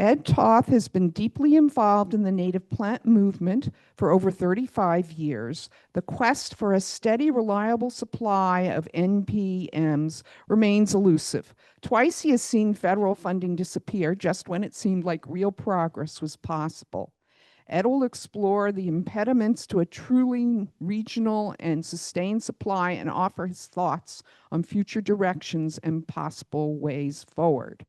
Ed Toth has been deeply involved in the native plant movement for over 35 years. The quest for a steady, reliable supply of NPMs remains elusive. Twice he has seen federal funding disappear just when it seemed like real progress was possible. Ed will explore the impediments to a truly regional and sustained supply and offer his thoughts on future directions and possible ways forward.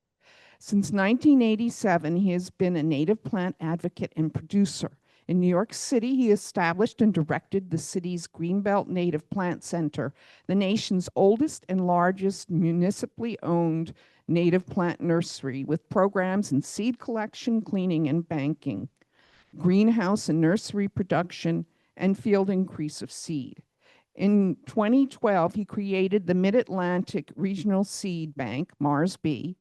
Since 1987, he has been a native plant advocate and producer. In New York City, he established and directed the city's Greenbelt Native Plant Center, the nation's oldest and largest municipally owned native plant nursery, with programs in seed collection, cleaning, and banking, greenhouse and nursery production, and field increase of seed. In 2012, he created the Mid-Atlantic Regional Seed Bank, MARSB,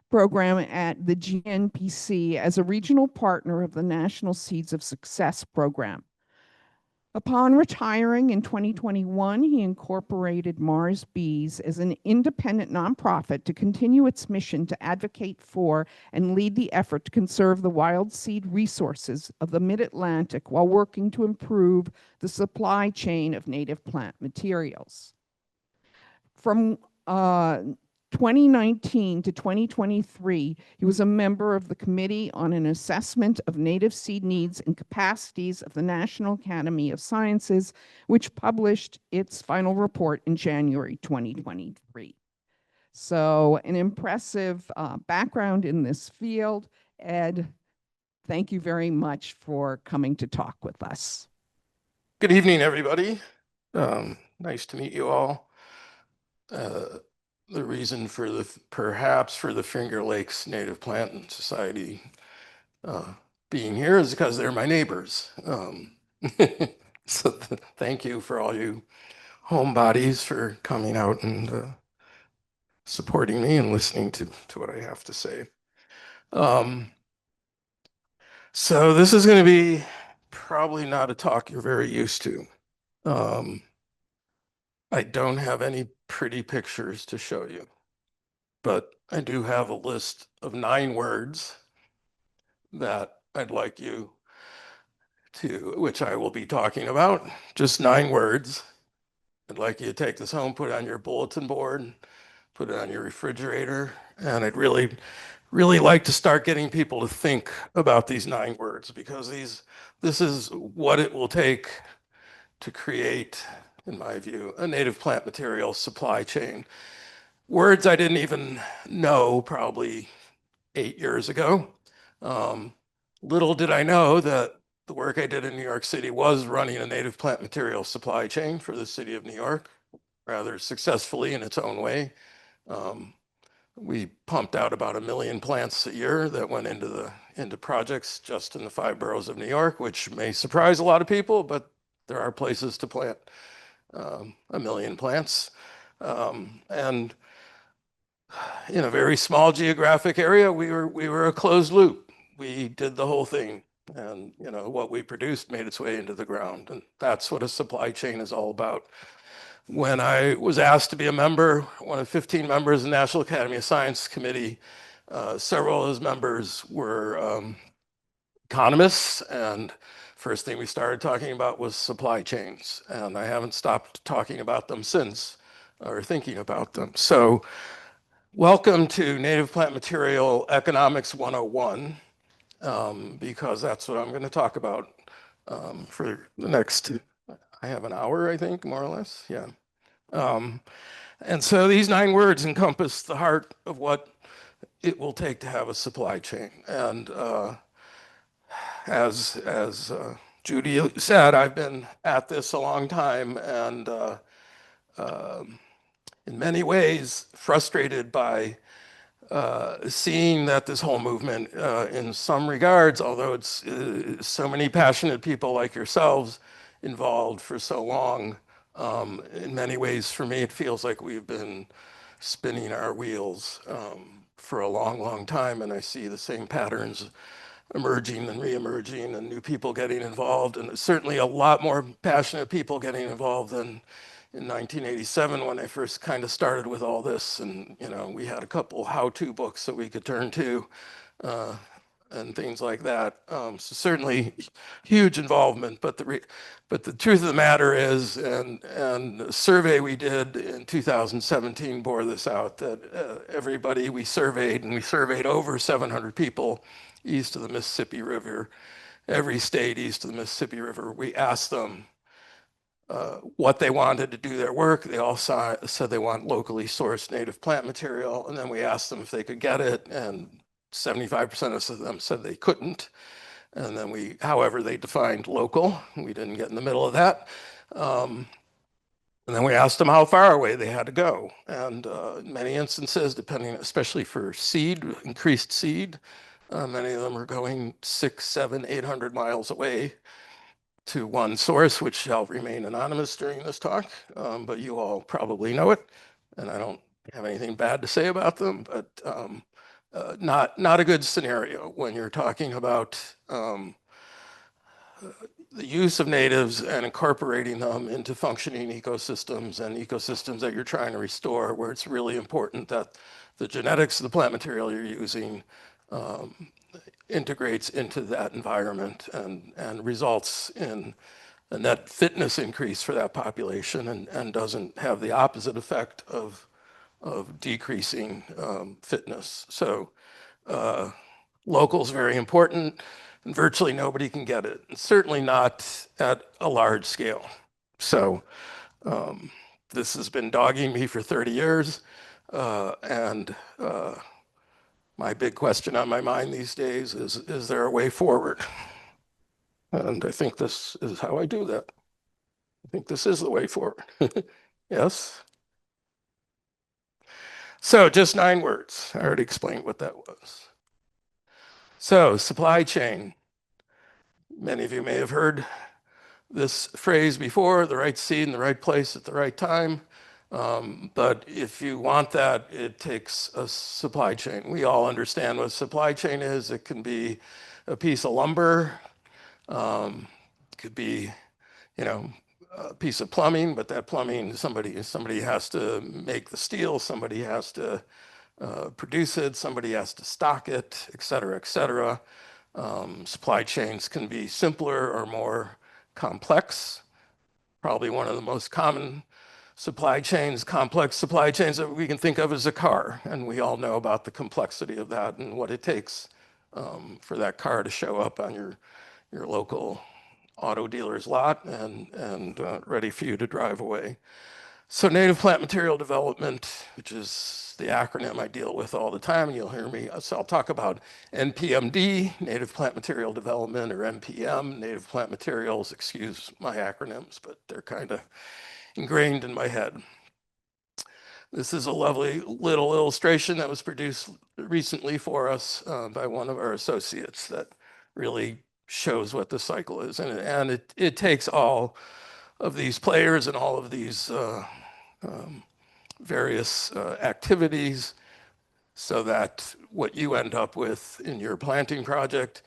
program at the GNPC as a regional partner of the National Seeds of Success program. Upon retiring in 2021, he incorporated MARSBs as an independent nonprofit to continue its mission to advocate for and lead the effort to conserve the wild seed resources of the Mid-Atlantic while working to improve the supply chain of native plant materials. From 2019 to 2023, he was a member of the Committee on an Assessment of Native Seed Needs and Capacities of the National Academy of Sciences, which published its final report in January 2023. So an impressive background in this field. Ed, thank you very much for coming to talk with us. Good evening, everybody. Nice to meet you all. The reason for perhaps for the Finger Lakes Native Plant Society being here is because they're my neighbors. So thank you for all you homebodies for coming out and supporting me and listening to what I have to say. So this is going to be probably not a talk you're very used to. I don't have any pretty pictures to show you, but I do have a list of 9 words that I'd like you to, which I will be talking about, just 9 words. I'd like you to take this home, put it on your bulletin board, put it on your refrigerator, and I'd really like to start getting people to think about these 9 words, because this is what it will take to create, in my view, a native plant material supply chain. Words I didn't even know probably 8 years ago. Little did I know that the work I did in New York City was running a native plant material supply chain for the city of New York, rather successfully in its own way. We pumped out about 1 million plants a year that went into projects just in the 5 boroughs of New York, which may surprise a lot of people, but there are places to plant 1 million plants. And in a very small geographic area, we were a closed loop. We did the whole thing, and what we produced made its way into the ground, and that's what a supply chain is all about. When I was asked to be a member, one of 15 members of the National Academy of Science Committee, several of those members were economists, and first thing we started talking about was supply chains, and I haven't stopped talking about them since, or thinking about them. So welcome to Native Plant Material Economics 101, because that's what I'm going to talk about for the next, I have an hour, I think, more or less. Yeah. And so these 9 words encompass the heart of what it will take to have a supply chain. And as Judy said, I've been at this a long time, and in many ways frustrated by seeing that this whole movement, in some regards, although it's so many passionate people like yourselves involved for so long, in many ways for me it feels like we've been spinning our wheels for a long time, and I see the same patterns emerging and re-emerging, and new people getting involved, and certainly a lot more passionate people getting involved than in 1987 when I first kind of started with all this. And we had a couple how-to books that we could turn to, and things like that. So certainly huge involvement, but the truth of the matter is, and the survey we did in 2017 bore this out, that everybody we surveyed, and we surveyed over 700 people east of the Mississippi River, every state east of the Mississippi River, we asked them what they wanted to do their work. They all said they want locally sourced native plant material. And then we asked them if they could get it, and 75% of them said they couldn't. And then however, they defined local. We didn't get in the middle of that. And then we asked them how far away they had to go. And in many instances, depending, especially for seed, increased seed, many of them are going 600, 700, 800 miles away to one source, which shall remain anonymous during this talk, but you all probably know it, and I don't have anything bad to say about them, but not a good scenario when you're talking about the use of natives and incorporating them into functioning ecosystems and ecosystems that you're trying to restore, where it's really important that the genetics of the plant material you're using integrates into that environment and results in a net fitness increase for that population, and doesn't have the opposite effect of decreasing fitness. So local is very important, and virtually nobody can get it, and certainly not at a large scale. So this has been dogging me for 30 years, and my big question on my mind these days is there a way forward? And I think this is how I do that. I think this is the way forward. Yes? So just 9 words. I already explained what that was. So supply chain. Many of you may have heard this phrase before, the right seed in the right place at the right time. But if you want that, it takes a supply chain. We all understand what a supply chain is. It can be a piece of lumber. It could be, a piece of plumbing, but that plumbing, somebody has to make the steel, somebody has to produce it, somebody has to stock it, et cetera, et cetera. Supply chains can be simpler or more complex. Probably one of the most common complex supply chains that we can think of as a car. And we all know about the complexity of that and what it takes for that car to show up on your local auto dealer's lot and ready for you to drive away. So native plant material development, which is the acronym I deal with all the time, and you'll hear me. So I'll talk about NPMD, native plant material development, or NPM, native plant materials. Excuse my acronyms, but they're kind of ingrained in my head. This is a lovely little illustration that was produced recently for us by one of our associates that really shows what the cycle is. And it takes all of these players and all of these various activities so that what you end up with in your planting project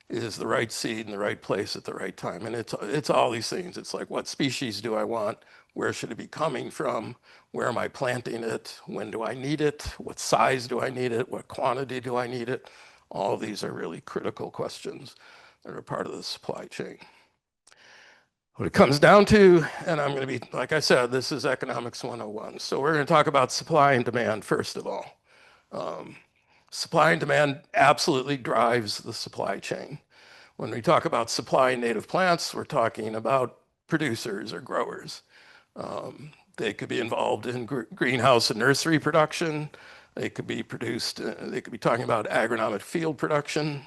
is the right seed in the right place at the right time. And it's all these things. It's like, what species do I want? Where should it be coming from? Where am I planting it? When do I need it? What size do I need it? What quantity do I need it? All of these are really critical questions that are part of the supply chain. What it comes down to, and I'm going to be, like I said, this is economics 101. So we're going to talk about supply and demand first of all. Supply and demand absolutely drives the supply chain. When we talk about supplying native plants, we're talking about producers or growers. They could be involved in greenhouse and nursery production. They could be talking about agronomic field production.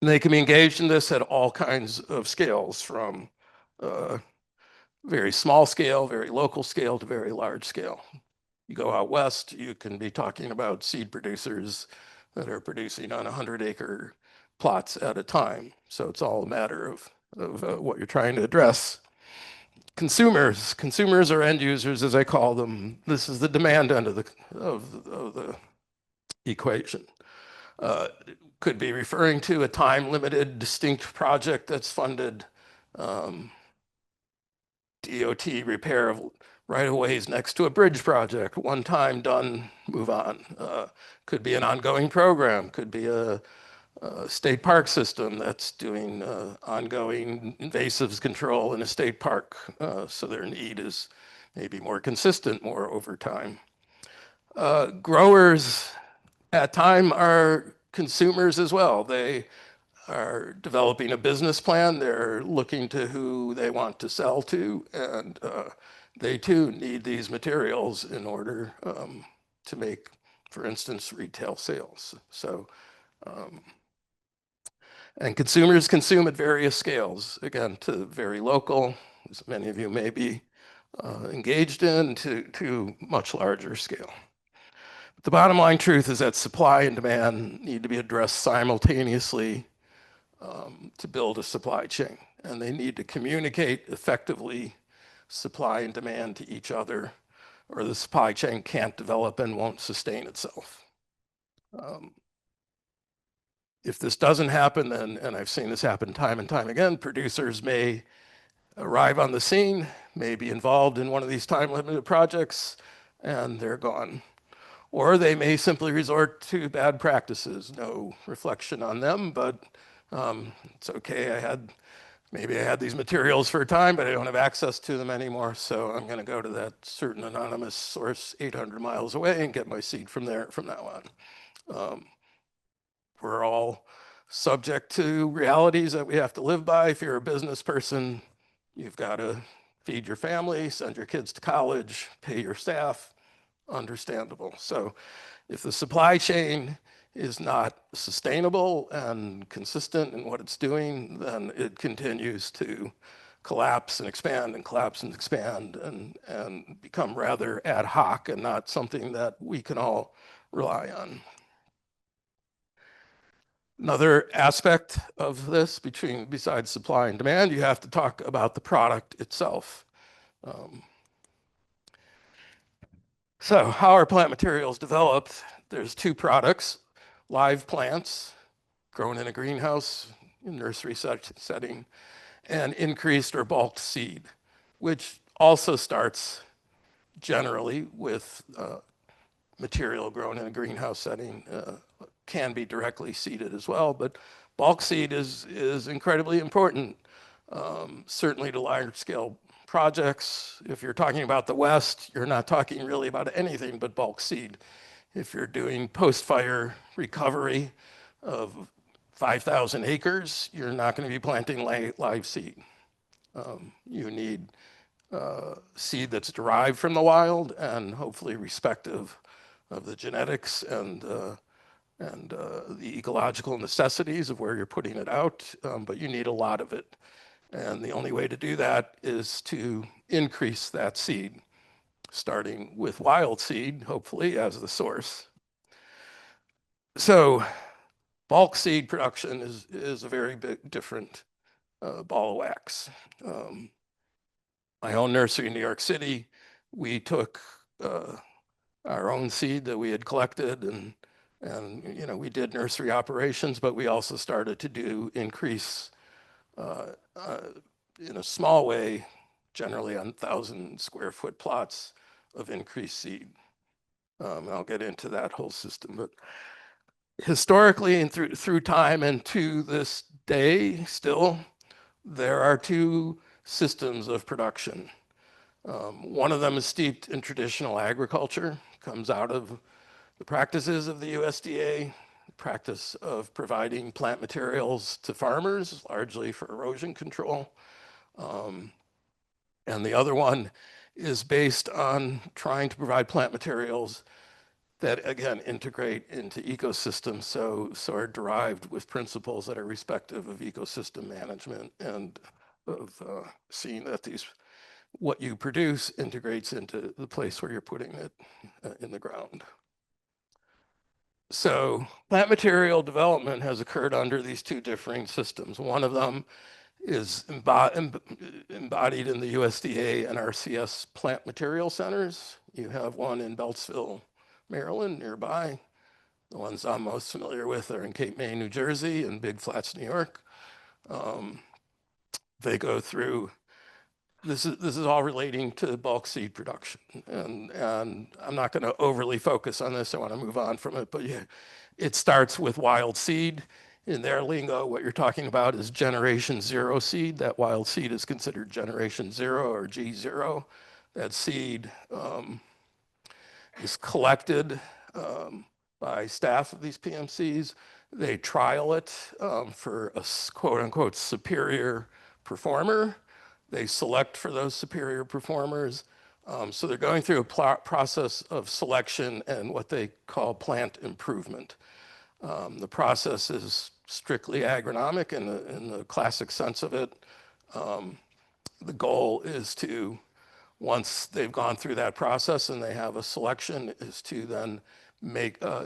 They can be engaged in this at all kinds of scales, from very small scale, very local scale, to very large scale. You go out west, you can be talking about seed producers that are producing on 100-acre plots at a time. So it's all a matter of what you're trying to address. Consumers or end users, as I call them. This is the demand end of the equation. Could be referring to a time-limited, distinct project that's funded, DOT repair of right of ways next to a bridge project, one time done, move on. Could be an ongoing program, could be a state park system that's doing ongoing invasives control in a state park, so their need is maybe more consistent, more over time. Growers at time are consumers as well. They are developing a business plan. They're looking to who they want to sell to, and they too need these materials in order to make, for instance, retail sales. So, and consumers consume at various scales, again, to very local, as many of you may be engaged in, to much larger scale. But the bottom line truth is that supply and demand need to be addressed simultaneously to build a supply chain. And they need to communicate effectively supply and demand to each other, or the supply chain can't develop and won't sustain itself. If this doesn't happen, then, and I've seen this happen time and time again, producers may arrive on the scene, may be involved in one of these time-limited projects, and they're gone. Or they may simply resort to bad practices. No reflection on them, but it's okay. Maybe I had these materials for a time, but I don't have access to them anymore. So I'm going to go to that certain anonymous source 800 miles away and get my seed from there from now on. We're all subject to realities that we have to live by. If you're a business person, you've got to feed your family, send your kids to college, pay your staff. Understandable. So if the supply chain is not sustainable and consistent in what it's doing, then it continues to collapse and expand and collapse and expand and become rather ad hoc and not something that we can all rely on. Another aspect of this, besides supply and demand, you have to talk about the product itself. So how are plant materials developed? There's two products: live plants grown in a greenhouse, in nursery setting, and increased or bulk seed, which also starts generally with material grown in a greenhouse setting, can be directly seeded as well, but bulk seed is incredibly important, certainly to large scale projects. If you're talking about the West, you're not talking really about anything but bulk seed. If you're doing post-fire recovery of 5,000 acres, you're not going to be planting live seed. You need seed that's derived from the wild and hopefully respective of the genetics and the ecological necessities of where you're putting it out, but you need a lot of it. And the only way to do that is to increase that seed, starting with wild seed, hopefully, as the source. So bulk seed production is a very big, different ball of wax. My own nursery in New York City, we took our own seed that we had collected and we did nursery operations, but we also started to do increase in a small way, generally on 1,000 square foot plots of increased seed. I'll get into that whole system, but historically and through time and to this day still, there are two systems of production. One of them is steeped in traditional agriculture, comes out of the practices of the USDA, practice of providing plant materials to farmers, largely for erosion control. And the other one is based on trying to provide plant materials that, again, integrate into ecosystems, so are derived with principles that are respective of ecosystem management and of seeing that what you produce integrates into the place where you're putting it in the ground. So plant material development has occurred under these two differing systems. One of them is embodied in the USDA and RCS plant material centers. You have one in Beltsville, Maryland, nearby. The ones I'm most familiar with are in Cape May, New Jersey, and Big Flats, New York. They go through this is all relating to bulk seed production, and I'm not going to overly focus on this. I want to move on from it, but yeah, it starts with wild seed. In their lingo, what you're talking about is generation zero seed. That wild seed is considered generation zero or G0. That seed is collected by staff of these PMCs. They trial it for a quote unquote superior performer. They select for those superior performers. So they're going through a process of selection and what they call plant improvement. The process is strictly agronomic in the classic sense of it. The goal is to, once they've gone through that process and they have a selection, is to then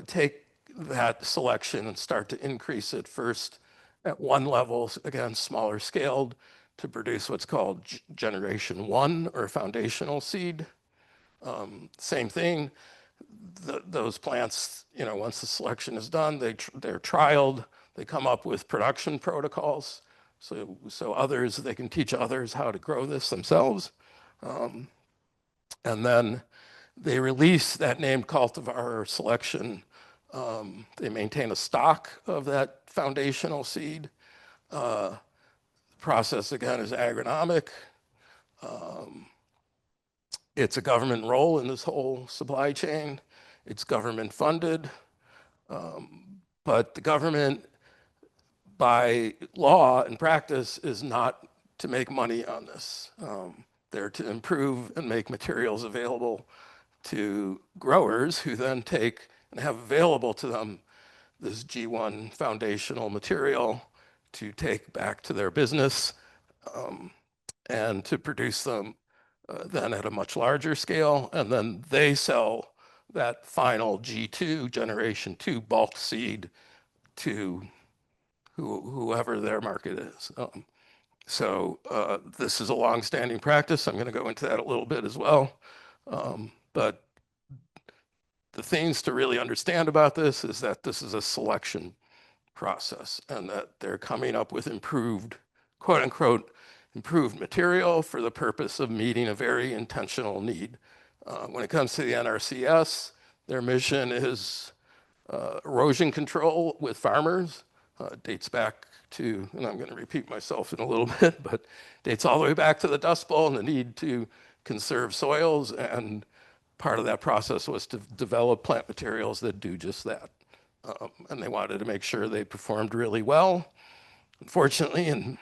take that selection and start to increase it first at one level, again, smaller scaled, to produce what's called generation one or foundational seed. Same thing, those plants, once the selection is done, they're trialed, they come up with production protocols. So others, they can teach others how to grow this themselves. And then they release that named cultivar selection. They maintain a stock of that foundational seed. The process, again, is agronomic. It's a government role in this whole supply chain. It's government funded. But the government, by law and practice, is not to make money on this. They're to improve and make materials available to growers who then take and have available to them this G1 foundational material to take back to their business and to produce them then at a much larger scale. And then they sell that final G2, generation 2 bulk seed to whoever their market is. So this is a long-standing practice. I'm going to go into that a little bit as well. But the things to really understand about this is that this is a selection process and that they're coming up with improved, quote unquote, improved material for the purpose of meeting a very intentional need. When it comes to the NRCS, their mission is erosion control with farmers. Dates back to, and I'm going to repeat myself in a little bit, but dates all the way back to the Dust Bowl and the need to conserve soils. And part of that process was to develop plant materials that do just that. And they wanted to make sure they performed really well. Unfortunately, in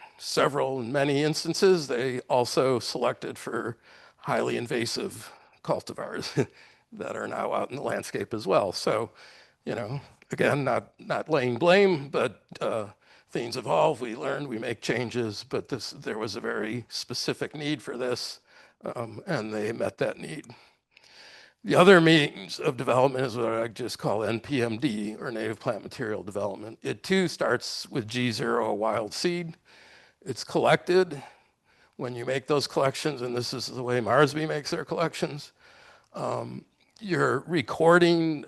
many instances, they also selected for highly invasive cultivars that are now out in the landscape as well. So, again, not laying blame, but things evolve, we learn, we make changes, but there was a very specific need for this, and they met that need. The other means of development is what I just call NPMD, or native plant material development. It too starts with G0, a wild seed. It's collected. When you make those collections, and this is the way MARSB makes their collections, you're recording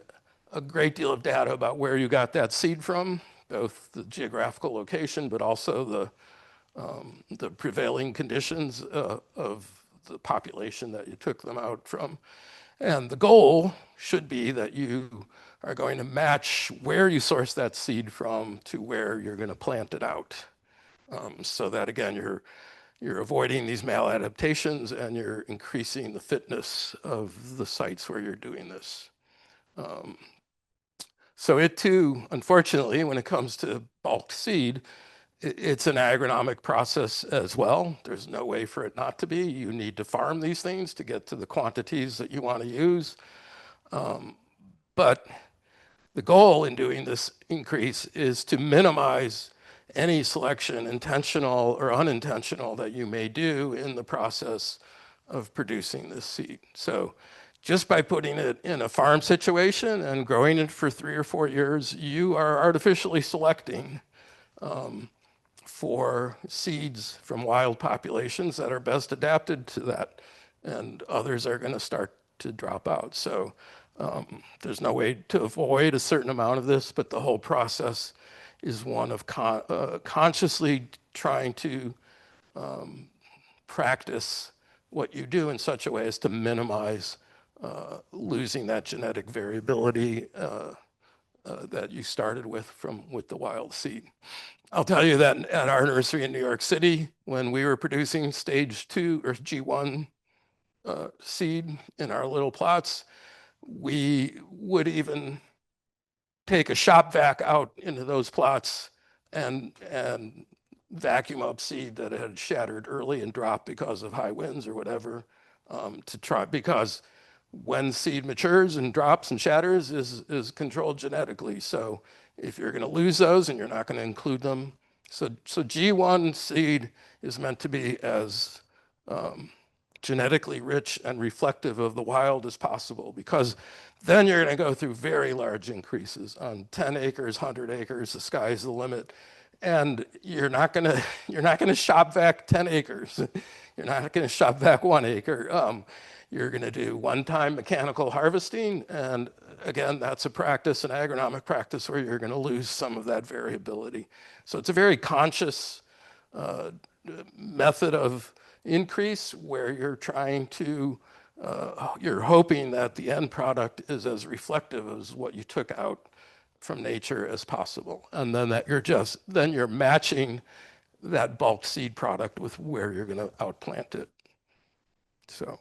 a great deal of data about where you got that seed from, both the geographical location, but also the prevailing conditions of the population that you took them out from. And the goal should be that you are going to match where you source that seed from to where you're going to plant it out. So that, again, you're avoiding these maladaptations and you're increasing the fitness of the sites where you're doing this. So it too, unfortunately, when it comes to bulk seed, it's an agronomic process as well. There's no way for it not to be. You need to farm these things to get to the quantities that you want to use. But the goal in doing this increase is to minimize any selection, intentional or unintentional, that you may do in the process of producing this seed. So just by putting it in a farm situation and growing it for 3 or 4 years, you are artificially selecting for seeds from wild populations that are best adapted to that, and others are going to start to drop out. So there's no way to avoid a certain amount of this, but the whole process is one of consciously trying to practice what you do in such a way as to minimize losing that genetic variability that you started with the wild seed. I'll tell you that at our nursery in New York City, when we were producing stage 2 or G1 seed in our little plots, we would even take a shop vac out into those plots and vacuum up seed that had shattered early and dropped because of high winds or whatever, to try, because when seed matures and drops and shatters is controlled genetically. So if you're going to lose those and you're not going to include them, so G1 seed is meant to be as genetically rich and reflective of the wild as possible, because then you're going to go through very large increases on 10 acres, 100 acres, the sky's the limit. And you're not going to shop vac 10 acres. You're not going to shop vac 1 acre. You're going to do one-time mechanical harvesting. And again, that's a practice, an agronomic practice, where you're going to lose some of that variability. So it's a very conscious method of increase where you're trying to, you're hoping that the end product is as reflective as what you took out from nature as possible. And then that you're matching that bulk seed product with where you're going to outplant it. So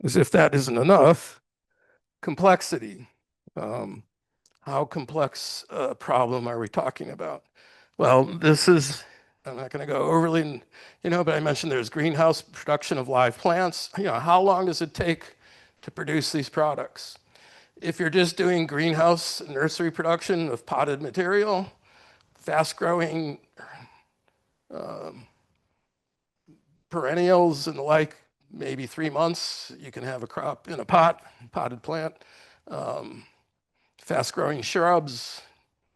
as if that isn't enough, complexity. How complex a problem are we talking about? Well, this is, I'm not going to go overly, but I mentioned there's greenhouse production of live plants. How long does it take to produce these products? If you're just doing greenhouse nursery production of potted material, fast-growing perennials and the like, maybe 3 months, you can have a crop in a potted plant. Fast-growing shrubs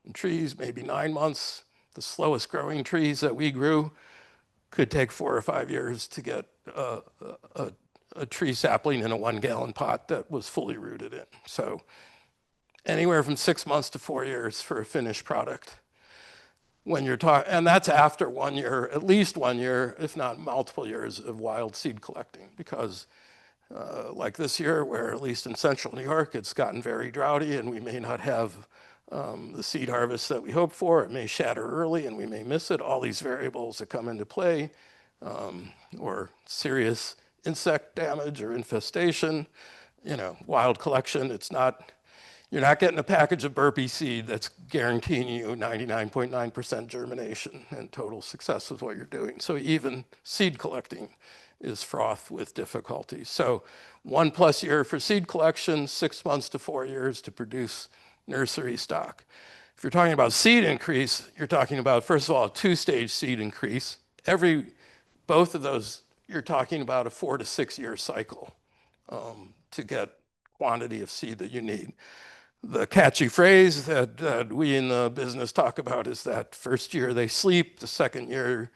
and trees, maybe 9 months. The slowest growing trees that we grew could take 4 or 5 years to get a tree sapling in a 1-gallon pot that was fully rooted in. So anywhere from 6 months to 4 years for a finished product. When you're talking, and that's after 1 year, at least 1 year, if not multiple years of wild seed collecting, because like this year, where at least in central New York, it's gotten very droughty and we may not have the seed harvest that we hope for. It may shatter early and we may miss it. All these variables that come into play, or serious insect damage or infestation, wild collection. You're not getting a package of burpee seed that's guaranteeing you 99.9% germination and total success with what you're doing. So even seed collecting is fraught with difficulty. So 1+ year for seed collection, 6 months to 4 years to produce nursery stock. If you're talking about seed increase, you're talking about, first of all, a 2-stage seed increase. Both of those, you're talking about a 4 to 6 year cycle to get quantity of seed that you need. The catchy phrase that we in the business talk about is that first year they sleep, the second year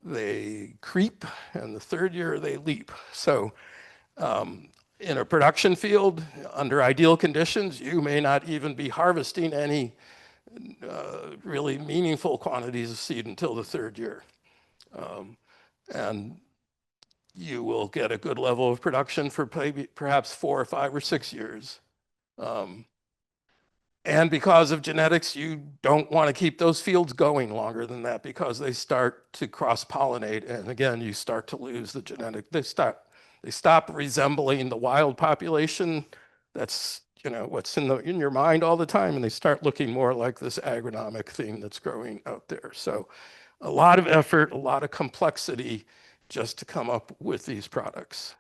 they creep, and the third year they leap. So in a production field, under ideal conditions, you may not even be harvesting any really meaningful quantities of seed until the third year. And you will get a good level of production for perhaps 4 or 5 or 6 years. And because of genetics, you don't want to keep those fields going longer than that, because they start to cross-pollinate. And again, you start to lose the genetic. They stop resembling the wild population that's what's in your mind all the time, and they start looking more like this agronomic thing that's growing out there. So a lot of effort, a lot of complexity just to come up with these products.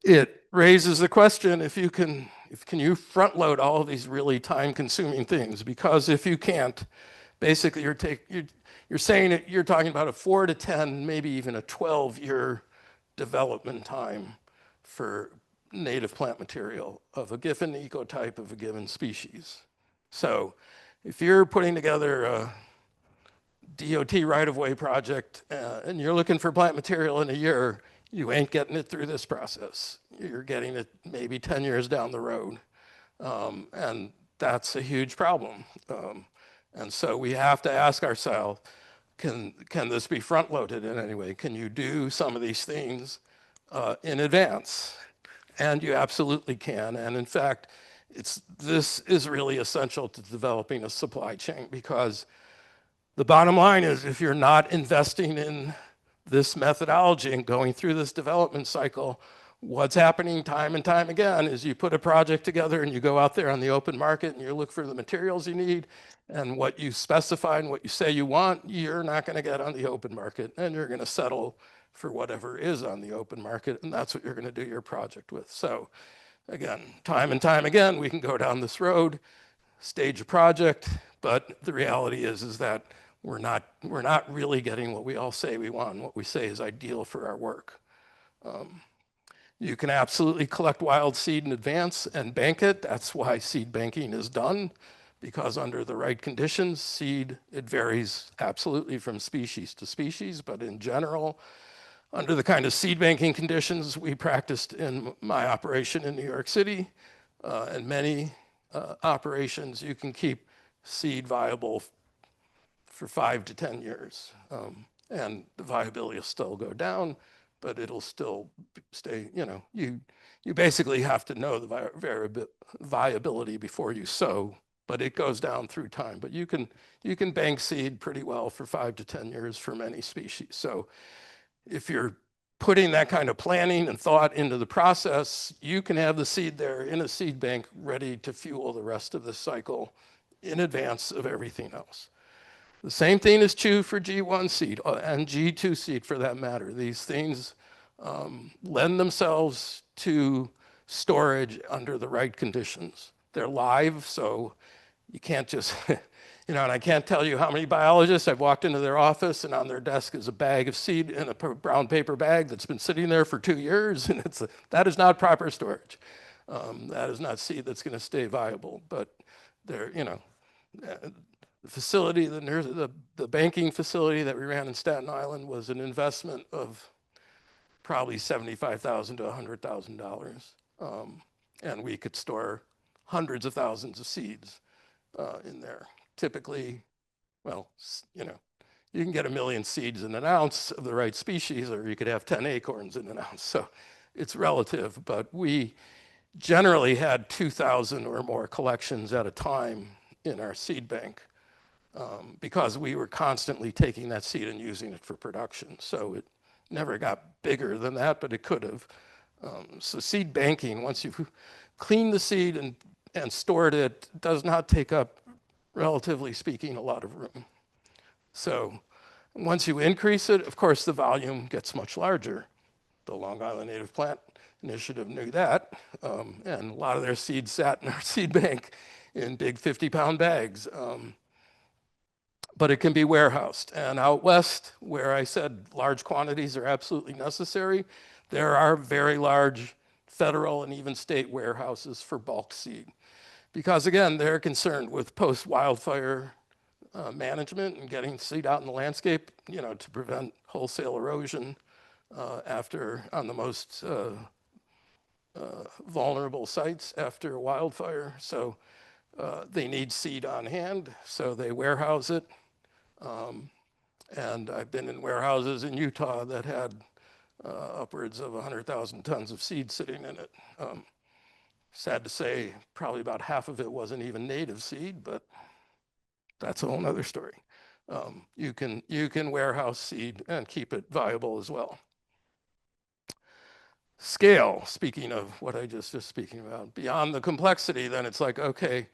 It raises the question, can you front load all of these really time consuming things? Because if you can't, basically you're saying you're talking about a 4 to 10, maybe even a 12-year development time for native plant material of a given ecotype of a given species. So if you're putting together a DOT right-of-way project and you're looking for plant material in a year, you ain't getting it through this process. You're getting it maybe 10 years down the road. And that's a huge problem. And so we have to ask ourselves, can this be front loaded in any way? Can you do some of these things in advance? And you absolutely can. And in fact, this is really essential to developing a supply chain, because the bottom line is, if you're not investing in this methodology and going through this development cycle, what's happening time and time again is you put a project together and you go out there on the open market and you look for the materials you need, and what you specify and what you say you want, you're not going to get on the open market, and you're going to settle for whatever is on the open market, and that's what you're going to do your project with. So again, time and time again, we can go down this road, stage a project, but the reality is that we're not really getting what we all say we want, and what we say is ideal for our work. You can absolutely collect wild seed in advance and bank it. That's why seed banking is done, because under the right conditions, seed, it varies absolutely from species to species, but in general, under the kind of seed banking conditions we practiced in my operation in New York City, and many operations, you can keep seed viable for 5 to 10 years. And the viability will still go down, but it'll still stay, you basically have to know the viability before you sow, but it goes down through time. But you can bank seed pretty well for 5 to 10 years for many species. So if you're putting that kind of planning and thought into the process, you can have the seed there in a seed bank ready to fuel the rest of the cycle in advance of everything else. The same thing is true for G1 seed and G2 seed for that matter. These things lend themselves to storage under the right conditions. They're live, so you can't just, and I can't tell you how many biologists I've walked into their office and on their desk is a bag of seed in a brown paper bag that's been sitting there for 2 years, and that is not proper storage. That is not seed that's going to stay viable, but they're, the facility, the banking facility that we ran in Staten Island was an investment of probably $75,000 to $100,000. And we could store hundreds of thousands of seeds in there. Typically, well, you can get 1 million seeds in an ounce of the right species, or you could have 10 acorns in an ounce. So it's relative, but we generally had 2,000 or more collections at a time in our seed bank. Because we were constantly taking that seed and using it for production. So it never got bigger than that, but it could have. So seed banking, once you've cleaned the seed and stored it, does not take up, relatively speaking, a lot of room. So once you increase it, of course, the volume gets much larger. The Long Island Native Plant Initiative knew that, and a lot of their seeds sat in our seed bank in big 50-pound bags. But it can be warehoused. And out west, where I said large quantities are absolutely necessary, there are very large federal and even state warehouses for bulk seed. Because again, they're concerned with post-wildfire management and getting seed out in the landscape, to prevent wholesale erosion on the most vulnerable sites after a wildfire. So they need seed on hand, so they warehouse it. And I've been in warehouses in Utah that had upwards of 100,000 tons of seed sitting in it. Sad to say, probably about half of it wasn't even native seed, but that's a whole nother story. You can warehouse seed and keep it viable as well. Scale, speaking of what I just speaking about, beyond the complexity, then it's like, okay,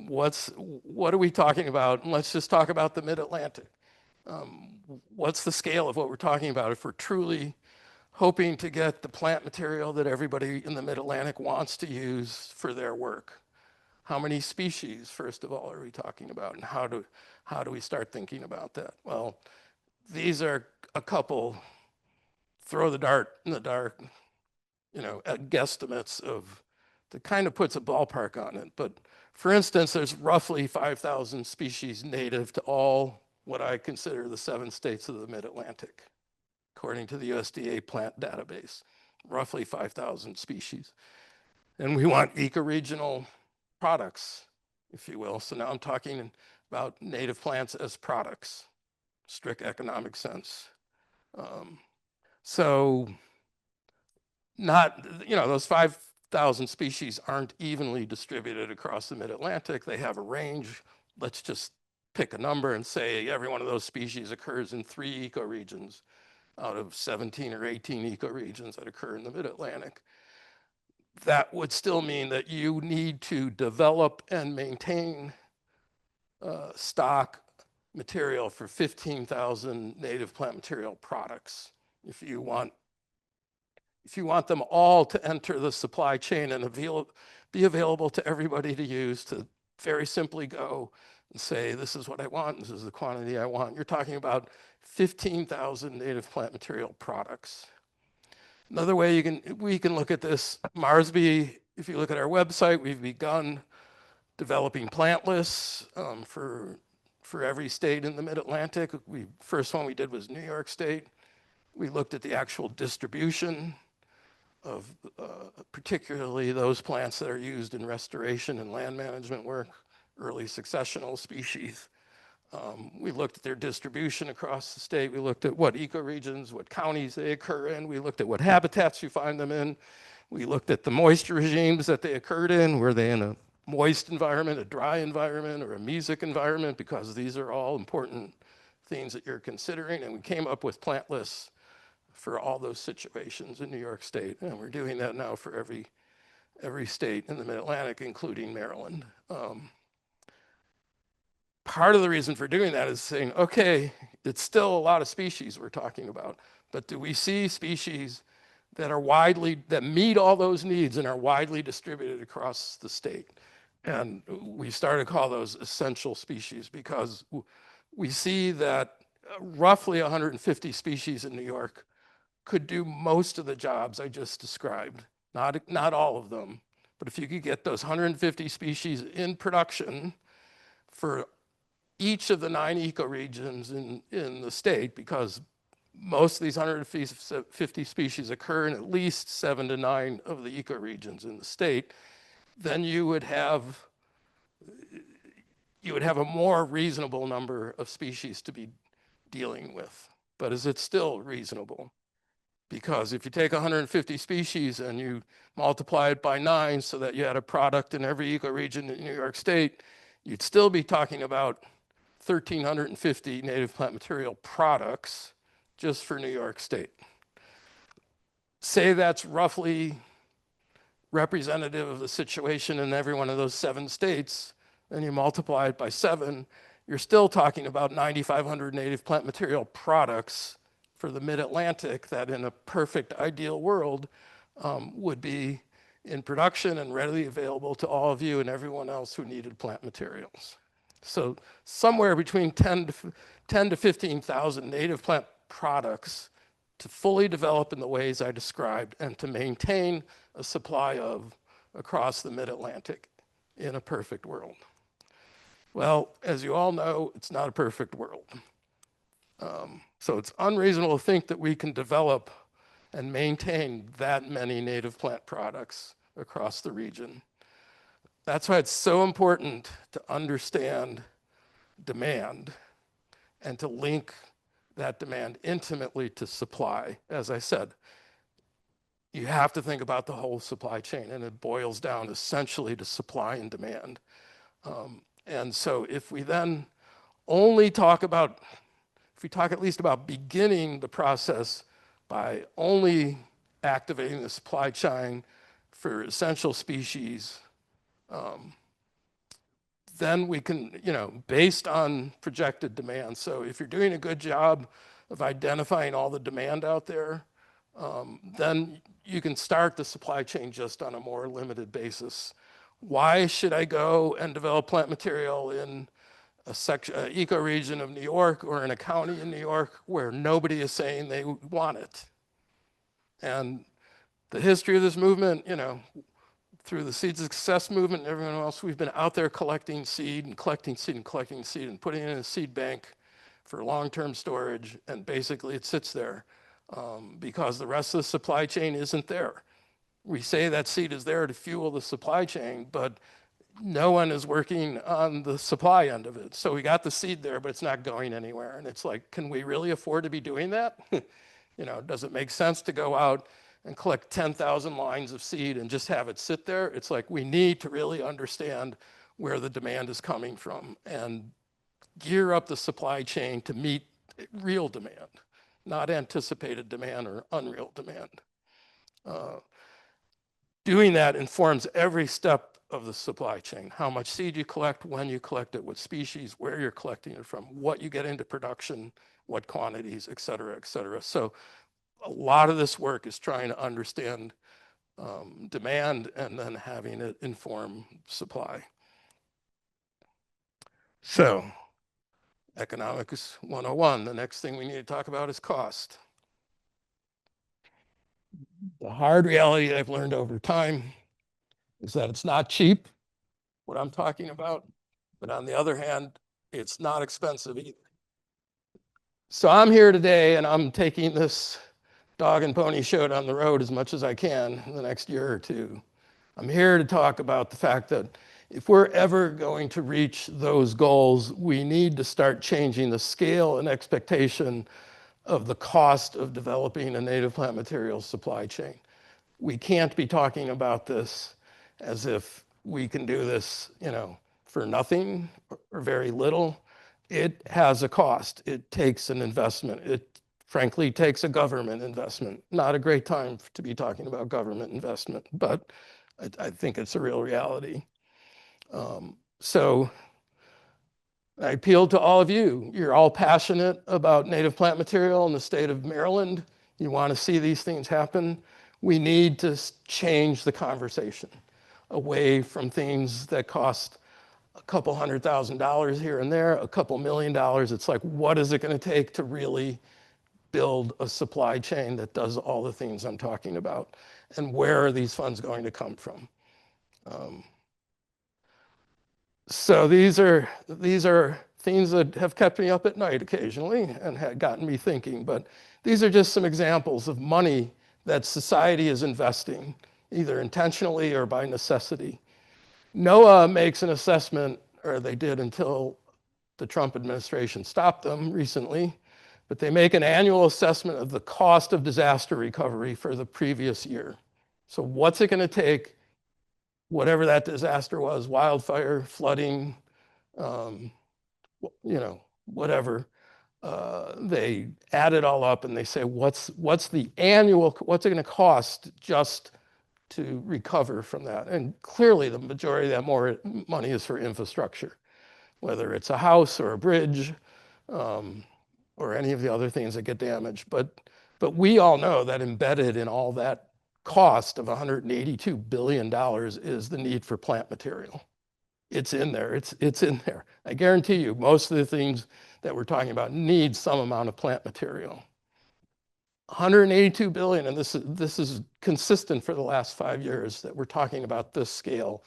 what are we talking about? And let's just talk about the Mid-Atlantic. What's the scale of what we're talking about if we're truly hoping to get the plant material that everybody in the Mid-Atlantic wants to use for their work? How many species, first of all, are we talking about, and how do we start thinking about that? Well, these are a couple, throw the dart in the dark, guesstimates of, that kind of puts a ballpark on it. But for instance, there's roughly 5,000 species native to all what I consider the 7 states of the Mid-Atlantic, according to the USDA plant database, roughly 5,000 species. And we want ecoregional products, if you will. So now I'm talking about native plants as products, strict economic sense. So not, those 5,000 species aren't evenly distributed across the mid-Atlantic. They have a range. Let's just pick a number and say every one of those species occurs in 3 ecoregions out of 17 or 18 ecoregions that occur in the mid-Atlantic. That would still mean that you need to develop and maintain stock material for 15,000 native plant material products if you want them all to enter the supply chain and be available to everybody to use, to very simply go and say, this is what I want, this is the quantity I want. You're talking about 15,000 native plant material products. Another way we can look at this, MARSB, if you look at our website, we've begun developing plant lists for every state in the mid-Atlantic. First one we did was New York State. We looked at the actual distribution of particularly those plants that are used in restoration and land management work, early successional species. We looked at their distribution across the state. We looked at what ecoregions, what counties they occur in. We looked at what habitats you find them in. We looked at the moisture regimes that they occurred in. Were they in a moist environment, a dry environment, or a mesic environment? Because these are all important things that you're considering. And we came up with plant lists for all those situations in New York State. And we're doing that now for every state in the mid-Atlantic, including Maryland. Part of the reason for doing that is saying, okay, it's still a lot of species we're talking about, but do we see species that meet all those needs and are widely distributed across the state? And we started to call those essential species because we see that roughly 150 species in New York could do most of the jobs I just described, not all of them. But if you could get those 150 species in production for each of the 9 ecoregions in the state, because most of these 150 species occur in at least 7 to 9 of the ecoregions in the state, then you would have a more reasonable number of species to be dealing with. But is it still reasonable? Because if you take 150 species and you multiply it by 9 so that you had a product in every ecoregion in New York State, you'd still be talking about 1,350 native plant material products just for New York State. Say that's roughly representative of the situation in every one of those 7 states, and you multiply it by 7, you're still talking about 9,500 native plant material products for the mid-Atlantic that in a perfect ideal world would be in production and readily available to all of you and everyone else who needed plant materials. So somewhere between 10 to 15,000 native plant products to fully develop in the ways I described and to maintain a supply of across the mid-Atlantic in a perfect world. Well, as you all know, it's not a perfect world. So it's unreasonable to think that we can develop and maintain that many native plant products across the region. That's why it's so important to understand demand and to link that demand intimately to supply. As I said, you have to think about the whole supply chain, and it boils down essentially to supply and demand. And so if we then only talk about, if we talk at least about beginning the process by only activating the supply chain for essential species, then we can, based on projected demand. So if you're doing a good job of identifying all the demand out there, then you can start the supply chain just on a more limited basis. Why should I go and develop plant material in a ecoregion of New York or in a county in New York where nobody is saying they want it? And the history of this movement, through the Seeds of Success movement and everyone else, we've been out there collecting seed and collecting seed and collecting seed and putting it in a seed bank for long-term storage, and basically it sits there because the rest of the supply chain isn't there. We say that seed is there to fuel the supply chain, but no one is working on the supply end of it. So we got the seed there, but it's not going anywhere. And it's like, can we really afford to be doing that? Does it make sense to go out and collect 10,000 lines of seed and just have it sit there? It's like, we need to really understand where the demand is coming from and gear up the supply chain to meet real demand, not anticipated demand or unreal demand. Doing that informs every step of the supply chain: how much seed you collect, when you collect it, what species, where you're collecting it from, what you get into production, what quantities, et cetera, et cetera. So a lot of this work is trying to understand demand and then having it inform supply. So economics 101, the next thing we need to talk about is cost. The hard reality I've learned over time is that it's not cheap, what I'm talking about, but on the other hand, it's not expensive either. So I'm here today and I'm taking this dog and pony show down the road as much as I can in the next year or two. I'm here to talk about the fact that if we're ever going to reach those goals, we need to start changing the scale and expectation of the cost of developing a native plant materials supply chain. We can't be talking about this as if we can do this, for nothing or very little. It has a cost. It takes an investment. It frankly takes a government investment. Not a great time to be talking about government investment, but I think it's a real reality. So I appeal to all of you. You're all passionate about native plant material in the state of Maryland. You want to see these things happen. We need to change the conversation away from things that cost a couple $100,000 here and there, a couple $1 million. It's like, what is it going to take to really build a supply chain that does all the things I'm talking about? And where are these funds going to come from? So these are things that have kept me up at night occasionally and had gotten me thinking, but these are just some examples of money that society is investing, either intentionally or by necessity. NOAA makes an assessment, or they did until the Trump administration stopped them recently, but they make an annual assessment of the cost of disaster recovery for the previous year. So what's it going to take, whatever that disaster was, wildfire, flooding, whatever, they add it all up and they say, what's it going to cost just to recover from that? And clearly the majority of that more money is for infrastructure, whether it's a house or a bridge, or any of the other things that get damaged. But we all know that embedded in all that cost of $182 billion is the need for plant material. It's in there. It's in there. I guarantee you, most of the things that we're talking about need some amount of plant material. 182 billion, and this is consistent for the last 5 years that we're talking about this scale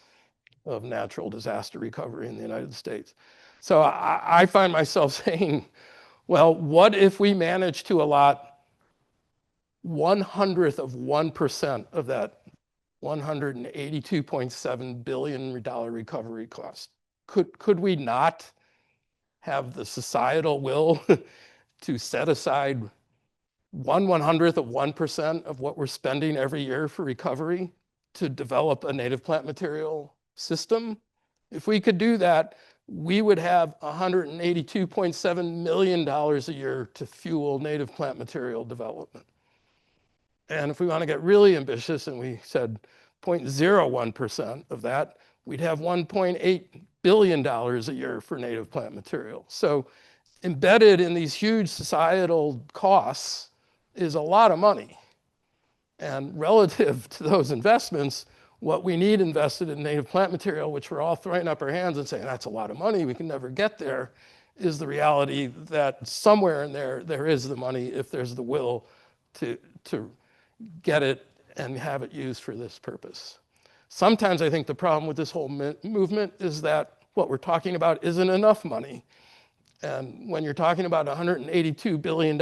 of natural disaster recovery in the United States. So I find myself saying, well, what if we manage to allot 1/100 of 1% of that $182.7 billion recovery cost? Could we not have the societal will to set aside 1/100 of 1% of what we're spending every year for recovery to develop a native plant material system? If we could do that, we would have $182.7 million a year to fuel native plant material development. And if we want to get really ambitious, and we said 0.01% of that, we'd have $1.8 billion a year for native plant material. So embedded in these huge societal costs is a lot of money. And relative to those investments, what we need invested in native plant material, which we're all throwing up our hands and saying, that's a lot of money, we can never get there, is the reality that somewhere in there is the money if there's the will to get it and have it used for this purpose. Sometimes I think the problem with this whole movement is that what we're talking about isn't enough money. And when you're talking about $182 billion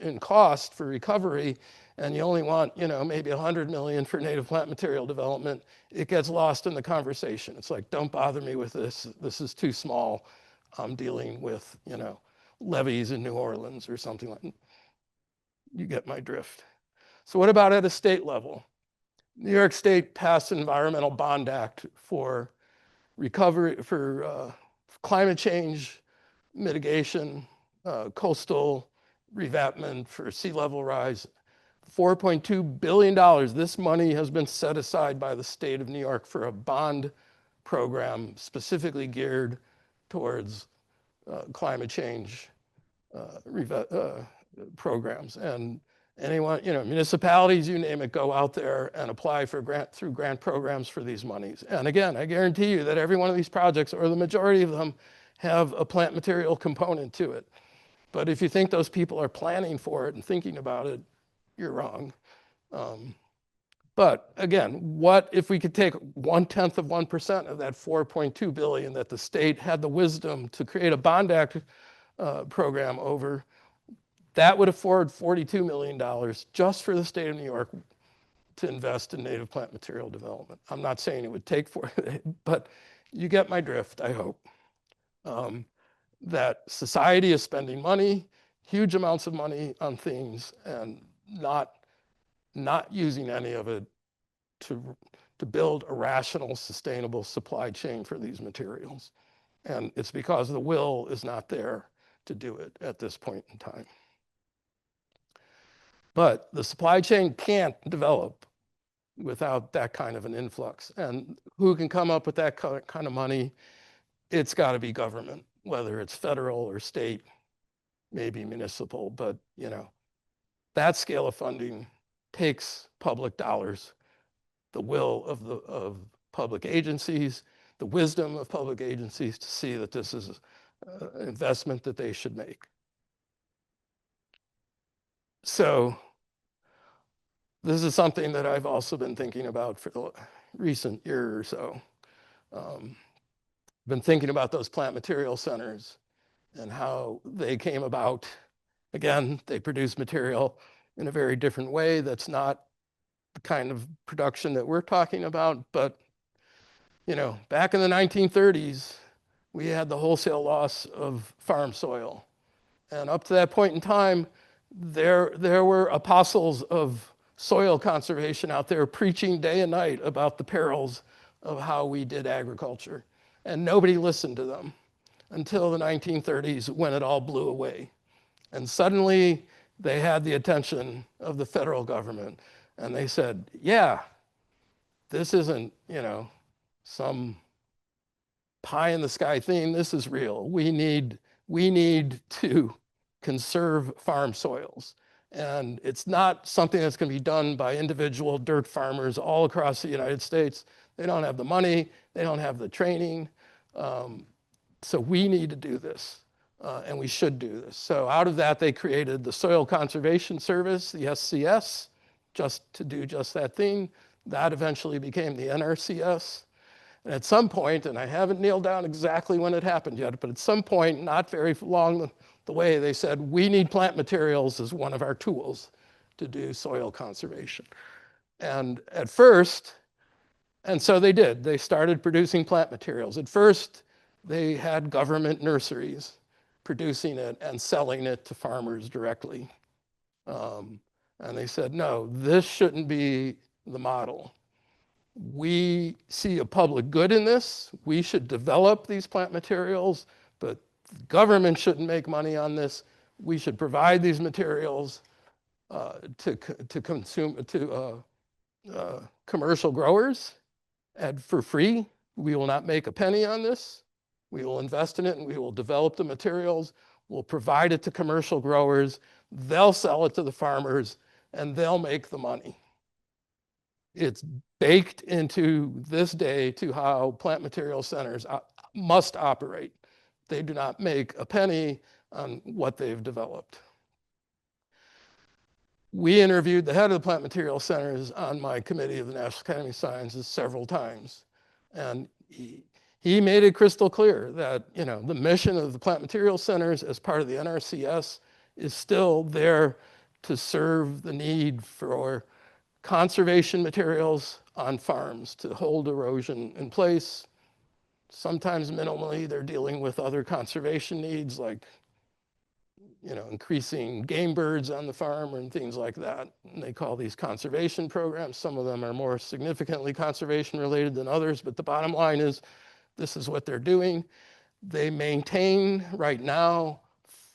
in cost for recovery, and you only want, maybe 100 million for native plant material development, it gets lost in the conversation. It's like, don't bother me with this. This is too small. I'm dealing with, levees in New Orleans or something like that. You get my drift. So what about at a state level? New York State passed an Environmental Bond Act for recovery, for climate change mitigation, coastal revetment for sea level rise. $4.2 billion. This money has been set aside by the state of New York for a bond program specifically geared towards climate change programs. And anyone, municipalities, you name it, go out there and apply for through grant programs for these monies. And again, I guarantee you that every one of these projects, or the majority of them, have a plant material component to it. But if you think those people are planning for it and thinking about it, you're wrong. But again, what if we could take 1/10 of 1% of that 4.2 billion that the state had the wisdom to create a bond act program over? That would afford $42 million just for the state of New York to invest in native plant material development. I'm not saying it would take but you get my drift, I hope. That society is spending money, huge amounts of money on things, and not using any of it to build a rational, sustainable supply chain for these materials. And it's because the will is not there to do it at this point in time. But the supply chain can't develop without that kind of an influx. And who can come up with that kind of money? It's got to be government, whether it's federal or state, maybe municipal, but that scale of funding takes public dollars, the will of public agencies, the wisdom of public agencies to see that this is an investment that they should make. So this is something that I've also been thinking about for the recent year or so. Been thinking about those plant material centers and how they came about. Again, they produce material in a very different way that's not the kind of production that we're talking about. But, back in the 1930s, we had the wholesale loss of farm soil. And up to that point in time, there were apostles of soil conservation out there preaching day and night about the perils of how we did agriculture. And nobody listened to them until the 1930s when it all blew away. And suddenly they had the attention of the federal government. And they said, yeah, this isn't, some pie in the sky thing. This is real. We need to conserve farm soils. And it's not something that's going to be done by individual dirt farmers all across the United States. They don't have the money. They don't have the training. So we need to do this, and we should do this. So out of that, they created the Soil Conservation Service, the SCS, just to do just that thing. That eventually became the NRCS. And at some point, and I haven't nailed down exactly when it happened yet, but at some point, not very long the way, they said, we need plant materials as one of our tools to do soil conservation. And at first, and so they did. They started producing plant materials. At first, they had government nurseries producing it and selling it to farmers directly. And they said, no, this shouldn't be the model. We see a public good in this. We should develop these plant materials, but the government shouldn't make money on this. We should provide these materials to commercial growers for free. We will not make a penny on this. We will invest in it and we will develop the materials. We'll provide it to commercial growers. They'll sell it to the farmers and they'll make the money. It's baked into this day to how plant material centers must operate. They do not make a penny on what they've developed. We interviewed the head of the plant material centers on my committee of the National Academy of Sciences several times. And he made it crystal clear that the mission of the plant material centers as part of the NRCS is still there to serve the need for conservation materials on farms to hold erosion in place. Sometimes minimally, they're dealing with other conservation needs like increasing game birds on the farm and things like that. And they call these conservation programs. Some of them are more significantly conservation related than others, but the bottom line is this is what they're doing. They maintain right now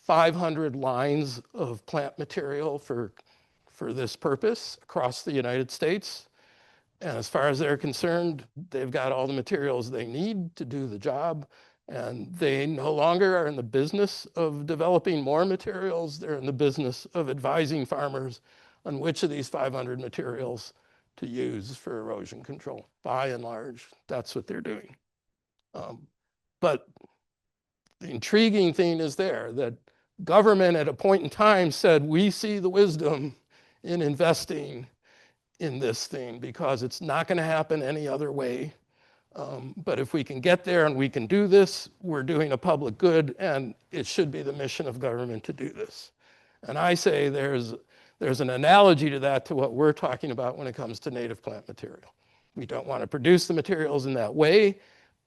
500 lines of plant material for this purpose across the United States. And as far as they're concerned, they've got all the materials they need to do the job. And they no longer are in the business of developing more materials. They're in the business of advising farmers on which of these 500 materials to use for erosion control. By and large, that's what they're doing. But the intriguing thing is there that government at a point in time said, we see the wisdom in investing in this thing because it's not going to happen any other way. But if we can get there and we can do this, we're doing a public good, and it should be the mission of government to do this. And I say there's an analogy to that to what we're talking about when it comes to native plant material. We don't want to produce the materials in that way,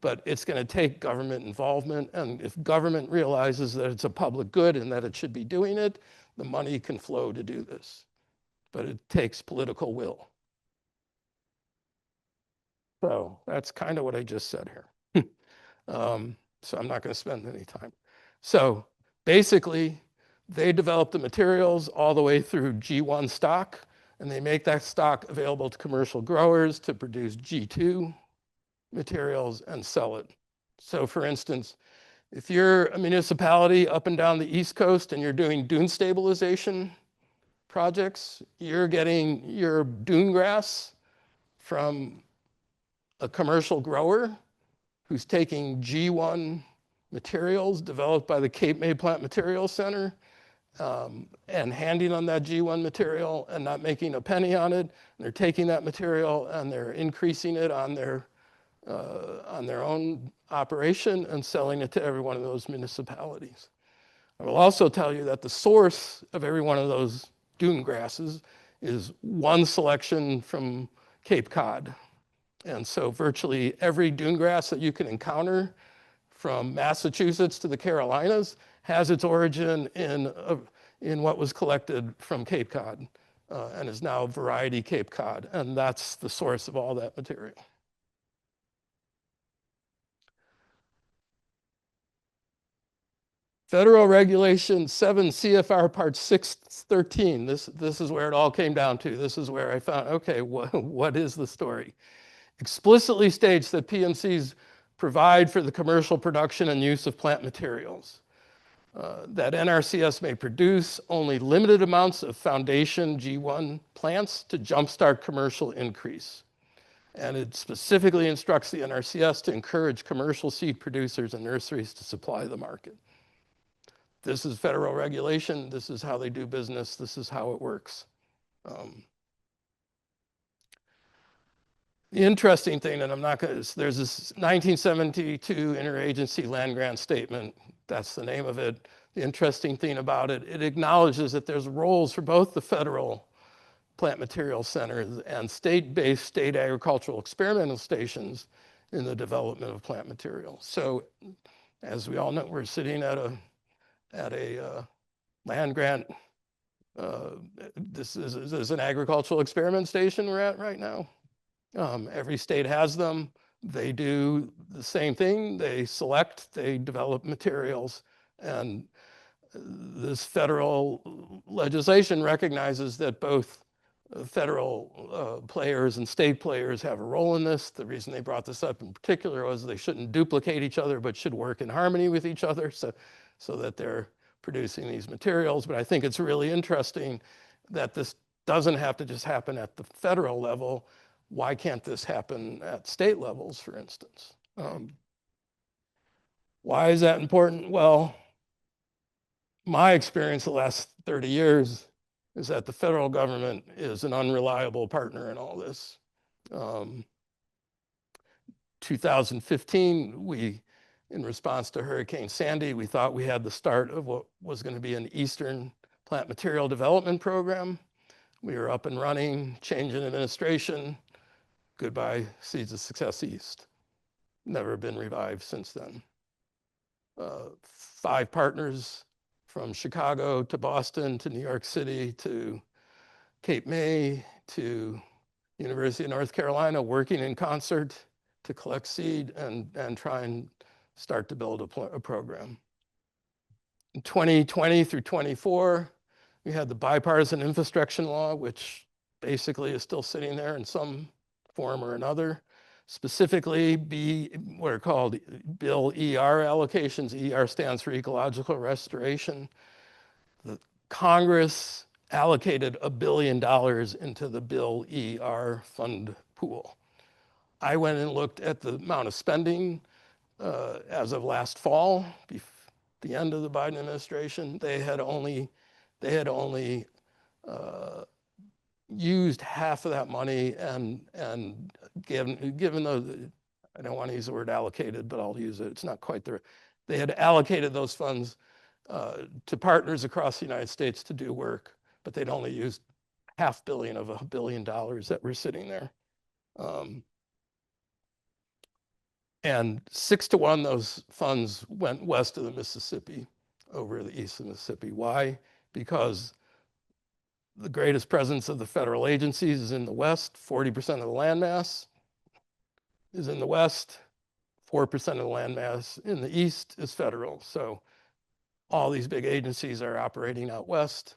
but it's going to take government involvement. And if government realizes that it's a public good and that it should be doing it, the money can flow to do this. But it takes political will. So that's kind of what I just said here. So I'm not going to spend any time. So basically, they develop the materials all the way through G1 stock, and they make that stock available to commercial growers to produce G2 materials and sell it. So for instance, if you're a municipality up and down the East Coast and you're doing dune stabilization projects, you're getting your dune grass from a commercial grower who's taking G1 materials developed by the Cape May Plant Materials Center and handing on that G1 material and not making a penny on it. And they're taking that material and they're increasing it on their own operation and selling it to every one of those municipalities. I will also tell you that the source of every one of those dune grasses is one selection from Cape Cod. And so virtually every dune grass that you can encounter from Massachusetts to the Carolinas has its origin in what was collected from Cape Cod and is now variety Cape Cod. And that's the source of all that material. Federal Regulation 7 CFR Part 613. This is where it all came down to. This is where I found, okay, what is the story? Explicitly states that PMCs provide for the commercial production and use of plant materials. That NRCS may produce only limited amounts of foundation G1 plants to jumpstart commercial increase. And it specifically instructs the NRCS to encourage commercial seed producers and nurseries to supply the market. This is federal regulation. This is how they do business. This is how it works. The interesting thing, and I'm not going to, there's this 1972 interagency land grant statement. That's the name of it. The interesting thing about it, it acknowledges that there's roles for both the federal plant material centers and state-based state agricultural experimental stations in the development of plant materials. So as we all know, we're sitting at a land grant. This is an agricultural experiment station we're at right now. Every state has them. They do the same thing. They select, they develop materials, and this federal legislation recognizes that both federal players and state players have a role in this. The reason they brought this up in particular was they shouldn't duplicate each other, but should work in harmony with each other so that they're producing these materials. But I think it's really interesting that this doesn't have to just happen at the federal level. Why can't this happen at state levels, for instance? Why is that important? Well, my experience the last 30 years is that the federal government is an unreliable partner in all this. 2015, in response to Hurricane Sandy, we thought we had the start of what was going to be an Eastern plant material development program. We were up and running, change in administration. Goodbye, Seeds of Success East. Never been revived since then. 5 partners from Chicago to Boston to New York City to Cape May to University of North Carolina, working in concert to collect seed and try and start to build a program. In 2020 through 24, we had the bipartisan infrastructure law, which basically is still sitting there in some form or another. Specifically, what are called Bill ER allocations. ER stands for ecological restoration. The Congress allocated $1 billion into the Bill ER fund pool. I went and looked at the amount of spending as of last fall, the end of the Biden administration. They had only used half of that money and given the, I don't want to use the word allocated, but I'll use it. It's not quite there. They had allocated those funds to partners across the United States to do work, but they'd only used $500 million of $1 billion that were sitting there. And 6-to-1, those funds went west of the Mississippi over the east of the Mississippi. Why? Because the greatest presence of the federal agencies is in the West. 40% of the landmass is in the West. 4% of the landmass in the East is federal. So all these big agencies are operating out West.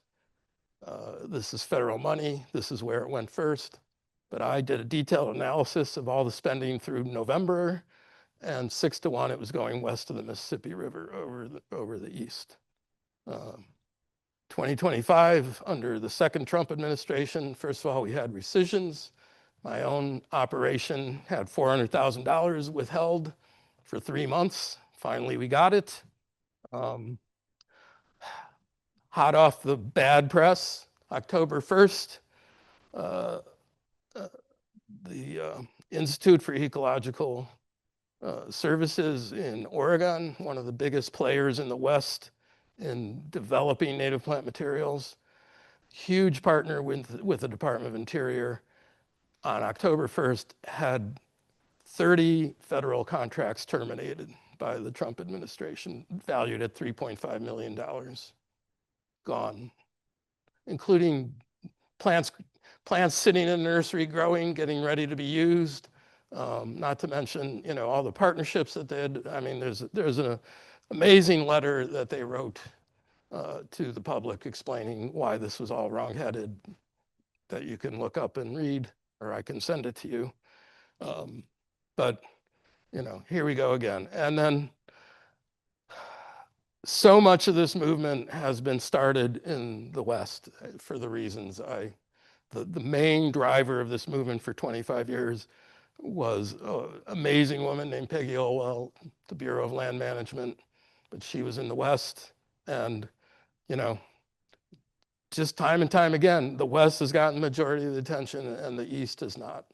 This is federal money. This is where it went first. But I did a detailed analysis of all the spending through November, and 6-to-1, it was going west of the Mississippi River over the East. 2025, under the second Trump administration, first of all, we had rescissions. My own operation had $400,000 withheld for 3 months. Finally, we got it. Hot off the bad press, October 1st, the Institute for Ecological Services in Oregon, one of the biggest players in the West in developing native plant materials, huge partner with the Department of Interior, on October 1st had 30 federal contracts terminated by the Trump administration, valued at $3.5 million. Gone, including plants sitting in a nursery growing, getting ready to be used. Not to mention, all the partnerships that they had. I mean, there's an amazing letter that they wrote to the public explaining why this was all wrong-headed, that you can look up and read, or I can send it to you. But, here we go again. And then so much of this movement has been started in the West for the reasons the main driver of this movement for 25 years was an amazing woman named Peggy Olwell, the Bureau of Land Management, but she was in the West. And, just time and time again, the West has gotten the majority of the attention and the East has not.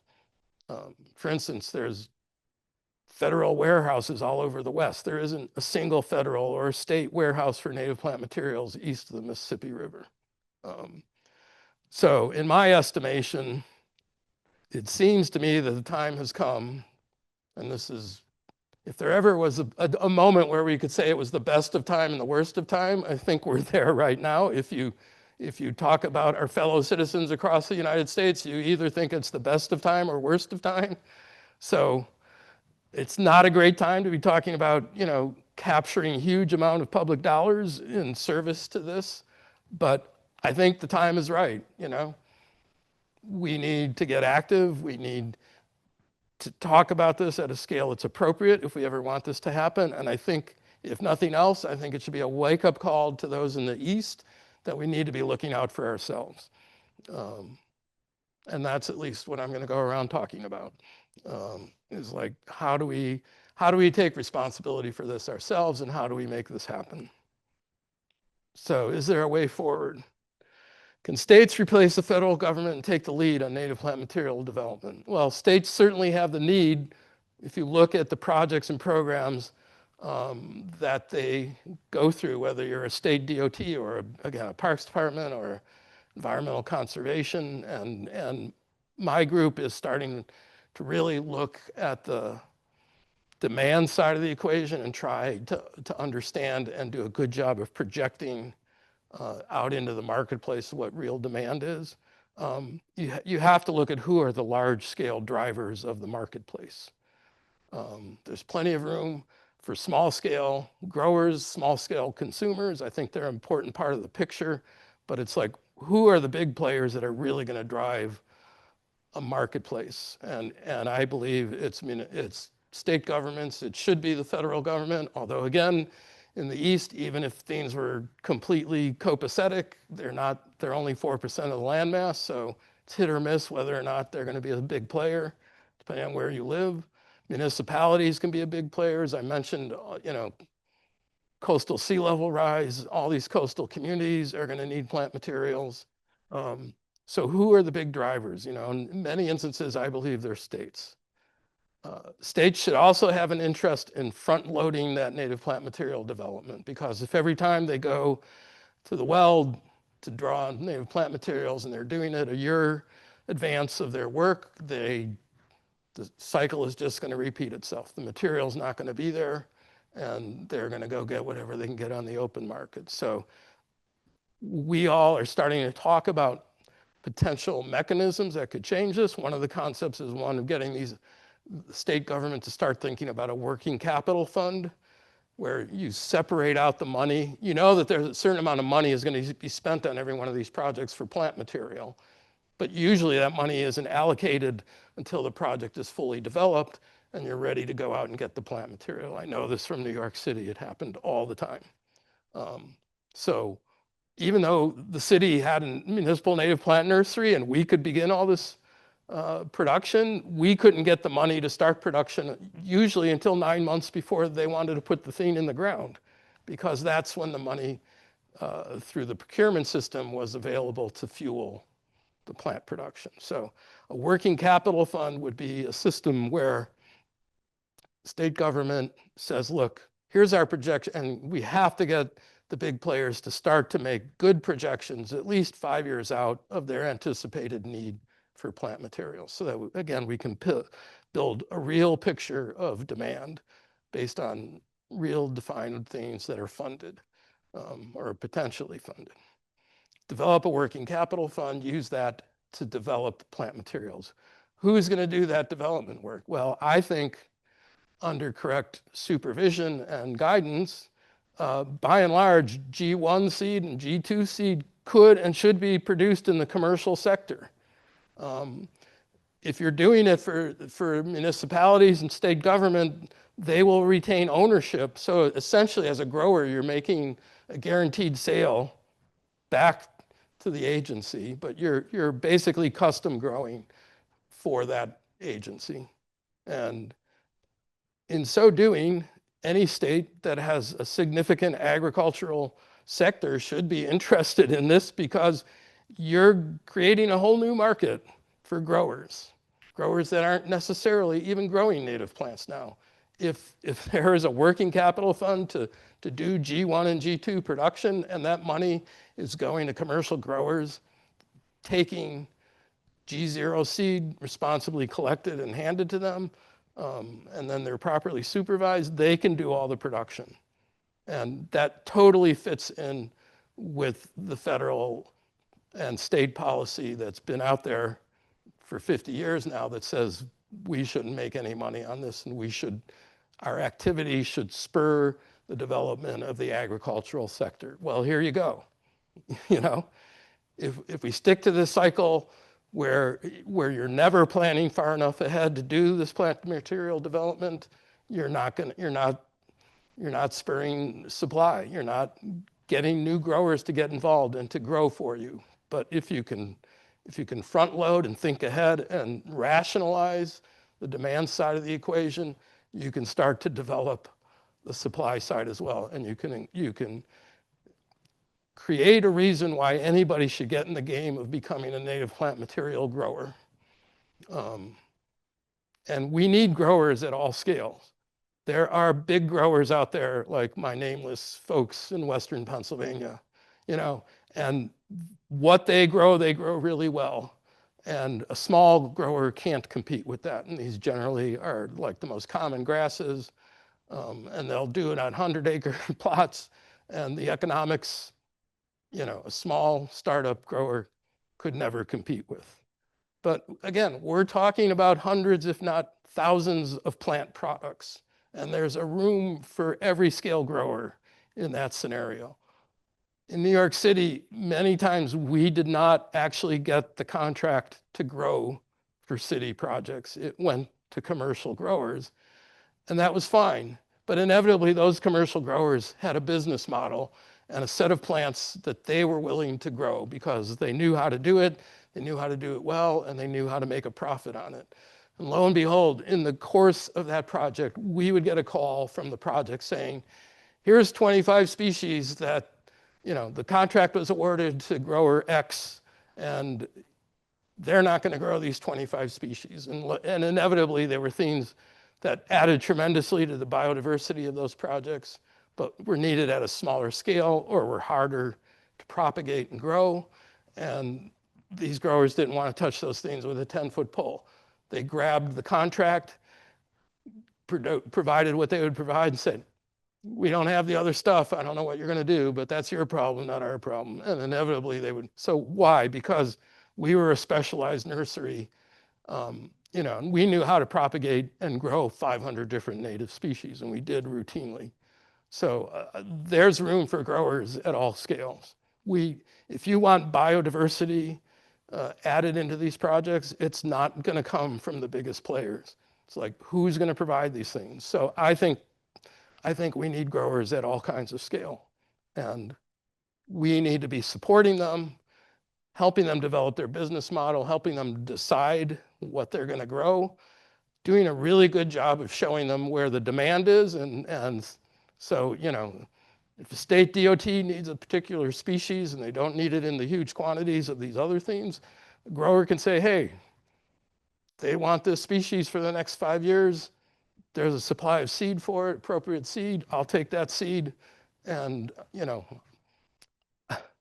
For instance, there's federal warehouses all over the West. There isn't a single federal or state warehouse for native plant materials east of the Mississippi River. So in my estimation, it seems to me that the time has come, and this is, if there ever was a moment where we could say it was the best of time and the worst of time, I think we're there right now. If you talk about our fellow citizens across the United States, you either think it's the best of time or worst of time. So it's not a great time to be talking about, capturing a huge amount of public dollars in service to this, but I think the time is right. We need to get active. We need to talk about this at a scale that's appropriate if we ever want this to happen. And I think, if nothing else, I think it should be a wake-up call to those in the East that we need to be looking out for ourselves. And that's at least what I'm going to go around talking about, is like, how do we take responsibility for this ourselves, and how do we make this happen? So is there a way forward? Can states replace the federal government and take the lead on native plant material development? Well, states certainly have the need. If you look at the projects and programs that they go through, whether you're a state DOT or, again, a Parks Department or environmental conservation. And my group is starting to really look at the demand side of the equation and try to understand and do a good job of projecting out into the marketplace what real demand is. You have to look at who are the large scale drivers of the marketplace. There's plenty of room for small scale growers, small scale consumers. I think they're an important part of the picture, but it's like, who are the big players that are really going to drive a marketplace? And I believe it's state governments. It should be the federal government, although again, in the East, even if things were completely copacetic, they're only 4% of the landmass, so it's hit or miss whether or not they're going to be a big player, depending on where you live. Municipalities can be a big player. As I mentioned, coastal sea level rise, all these coastal communities are going to need plant materials. So who are the big drivers? In many instances, I believe they're states. States should also have an interest in front loading that native plant material development, because if every time they go to the well to draw native plant materials and they're doing it a year advance of their work, the cycle is just going to repeat itself. The material's not going to be there, and they're going to go get whatever they can get on the open market. So we all are starting to talk about potential mechanisms that could change this. One of the concepts is one of getting these state government to start thinking about a working capital fund where you separate out the money. You know that there's a certain amount of money is going to be spent on every one of these projects for plant material, but usually that money isn't allocated until the project is fully developed and you're ready to go out and get the plant material. I know this from New York City. It happened all the time. So even though the city had a municipal native plant nursery and we could begin all this production, we couldn't get the money to start production usually until 9 months before they wanted to put the thing in the ground, because that's when the money through the procurement system was available to fuel the plant production. So a working capital fund would be a system where state government says, look, here's our projection, and we have to get the big players to start to make good projections, at least 5 years out, of their anticipated need for plant materials, so that, again, we can build a real picture of demand based on real defined things that are funded or potentially funded. Develop a working capital fund, use that to develop plant materials. Who's going to do that development work? Well, I think under correct supervision and guidance, by and large, G1 seed and G2 seed could and should be produced in the commercial sector. If you're doing it for municipalities and state government, they will retain ownership. So essentially, as a grower, you're making a guaranteed sale back to the agency, but you're basically custom growing for that agency. And in so doing, any state that has a significant agricultural sector should be interested in this, because you're creating a whole new market for growers that aren't necessarily even growing native plants now. If there is a working capital fund to do G1 and G2 production, and that money is going to commercial growers, taking G0 seed responsibly collected and handed to them, and then they're properly supervised, they can do all the production. And that totally fits in with the federal and state policy that's been out there for 50 years now that says we shouldn't make any money on this, and our activity should spur the development of the agricultural sector. Well, here you go. If we stick to this cycle where you're never planning far enough ahead to do this plant material development, you're not spurring supply. You're not getting new growers to get involved and to grow for you. But if you can front load and think ahead and rationalize the demand side of the equation, you can start to develop the supply side as well. And you can create a reason why anybody should get in the game of becoming a native plant material grower. And we need growers at all scales. There are big growers out there, like my nameless folks in Western Pennsylvania, and what they grow really well. And a small grower can't compete with that. And these generally are like the most common grasses. And they'll do it on 100-acre plots. And the economics, a small startup grower could never compete with. But again, we're talking about hundreds, if not thousands, of plant products. And there's a room for every scale grower in that scenario. In New York City, many times we did not actually get the contract to grow for city projects. It went to commercial growers, and that was fine. But inevitably, those commercial growers had a business model and a set of plants that they were willing to grow because they knew how to do it, they knew how to do it well, and they knew how to make a profit on it. And lo and behold, in the course of that project, we would get a call from the project saying, here's 25 species that the contract was awarded to grower X, and they're not going to grow these 25 species. And inevitably, there were things that added tremendously to the biodiversity of those projects, but were needed at a smaller scale or were harder to propagate and grow. And these growers didn't want to touch those things with a 10-foot pole. They grabbed the contract, provided what they would provide, and said, we don't have the other stuff. I don't know what you're going to do, but that's your problem, not our problem. And inevitably they would. So why? Because we were a specialized nursery, and we knew how to propagate and grow 500 different native species, and we did routinely. So there's room for growers at all scales. If you want biodiversity added into these projects, it's not going to come from the biggest players. It's like, who's going to provide these things? So I think we need growers at all kinds of scale. And we need to be supporting them, helping them develop their business model, helping them decide what they're going to grow, doing a really good job of showing them where the demand is. And so, if the state DOT needs a particular species and they don't need it in the huge quantities of these other things, the grower can say, hey, they want this species for the next 5 years. There's a supply of seed for it, appropriate seed. I'll take that seed. And,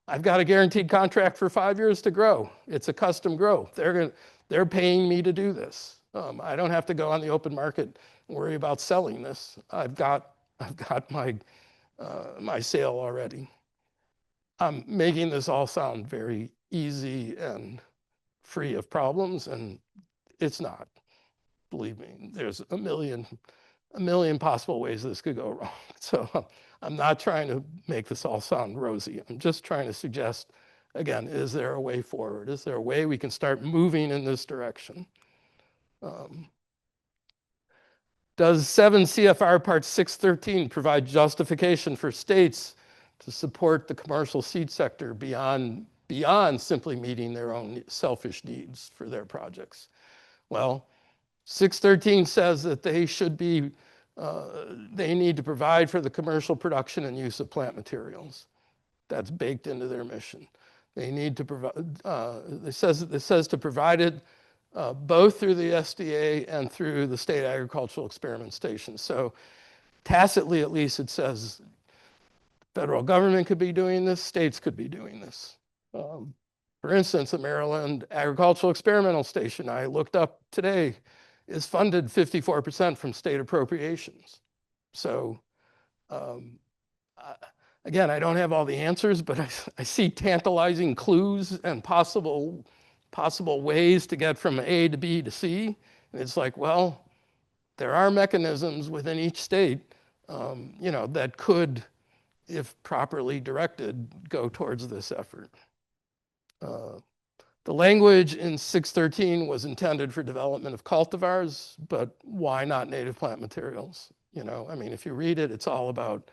I've got a guaranteed contract for 5 years to grow. It's a custom grow. They're paying me to do this. I don't have to go on the open market and worry about selling this. I've got my sale already. I'm making this all sound very easy and free of problems, and it's not. Believe me, there's a million possible ways this could go wrong. So I'm not trying to make this all sound rosy. I'm just trying to suggest, again, is there a way forward? Is there a way we can start moving in this direction? Does 7 CFR Part 613 provide justification for states to support the commercial seed sector beyond simply meeting their own selfish needs for their projects? Well, 613 says that they need to provide for the commercial production and use of plant materials. That's baked into their mission. They need to provide, it says to provide it both through the SDA and through the state agricultural experiment stations. So tacitly, at least, it says federal government could be doing this, states could be doing this. For instance, the Maryland Agricultural Experimental Station, I looked up today, is funded 54% from state appropriations. So again, I don't have all the answers, but I see tantalizing clues and possible ways to get from A to B to C. And it's like, well, there are mechanisms within each state, that could, if properly directed, go towards this effort. The language in 613 was intended for development of cultivars, but why not native plant materials? I mean, if you read it, it's all about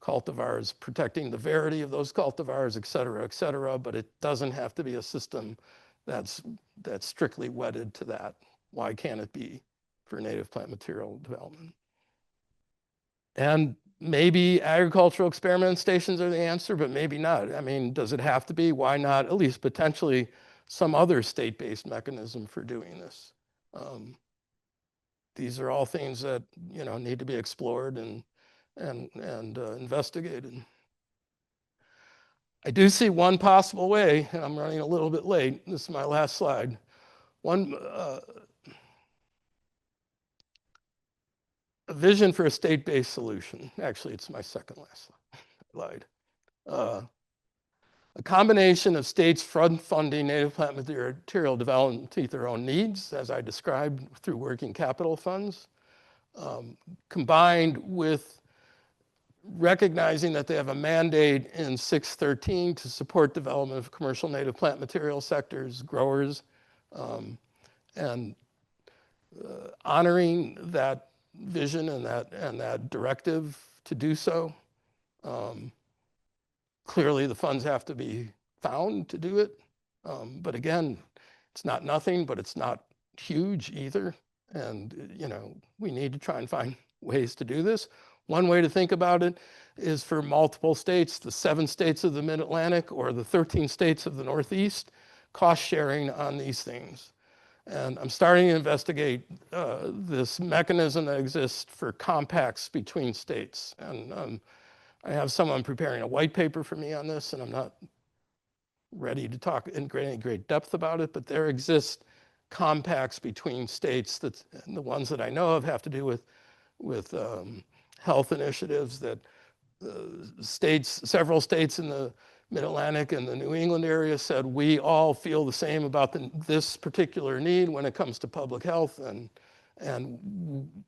cultivars, protecting the verity of those cultivars, et cetera, but it doesn't have to be a system that's strictly wedded to that. Why can't it be for native plant material development? And maybe agricultural experiment stations are the answer, but maybe not. I mean, does it have to be? Why not? At least potentially some other state-based mechanism for doing this. these are all things that, you know, need to be explored and investigated. I do see one possible way, and I'm running a little bit late. This is my last slide. A vision for a state-based solution. Actually, it's my second last slide. A combination of states funding native plant material development to meet their own needs, as I described through working capital funds, combined with recognizing that they have a mandate in 613 to support development of commercial native plant material sectors, growers, and honoring that vision and that directive to do so. Clearly, the funds have to be found to do it. But again, it's not nothing, but it's not huge either. And, you know, we need to try and find ways to do this. One way to think about it is for multiple states, the 7 states of the Mid-Atlantic or the 13 states of the Northeast, cost sharing on these things. And I'm starting to investigate this mechanism that exists for compacts between states. And I have someone preparing a white paper for me on this, and I'm not ready to talk in great depth about it, but there exist compacts between states that, and the ones that I know of have to do with health initiatives that several states in the Mid-Atlantic and the New England area said, we all feel the same about this particular need when it comes to public health, and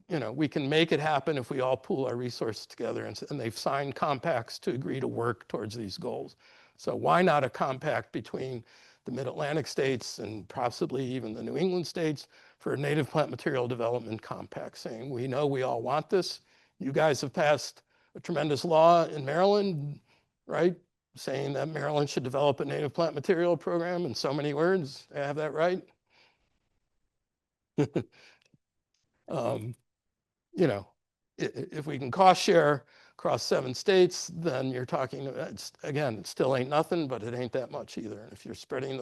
you know, we can make it happen if we all pool our resources together. And they've signed compacts to agree to work towards these goals. So why not a compact between the Mid-Atlantic states and possibly even the New England states for a native plant material development compact, saying, we know we all want this. You guys have passed a tremendous law in Maryland, right? Saying that Maryland should develop a native plant material program in so many words. I have that right? You know, if we can cost share across 7 states, then you're talking, again, it still ain't nothing, but it ain't that much either. And if you're spreading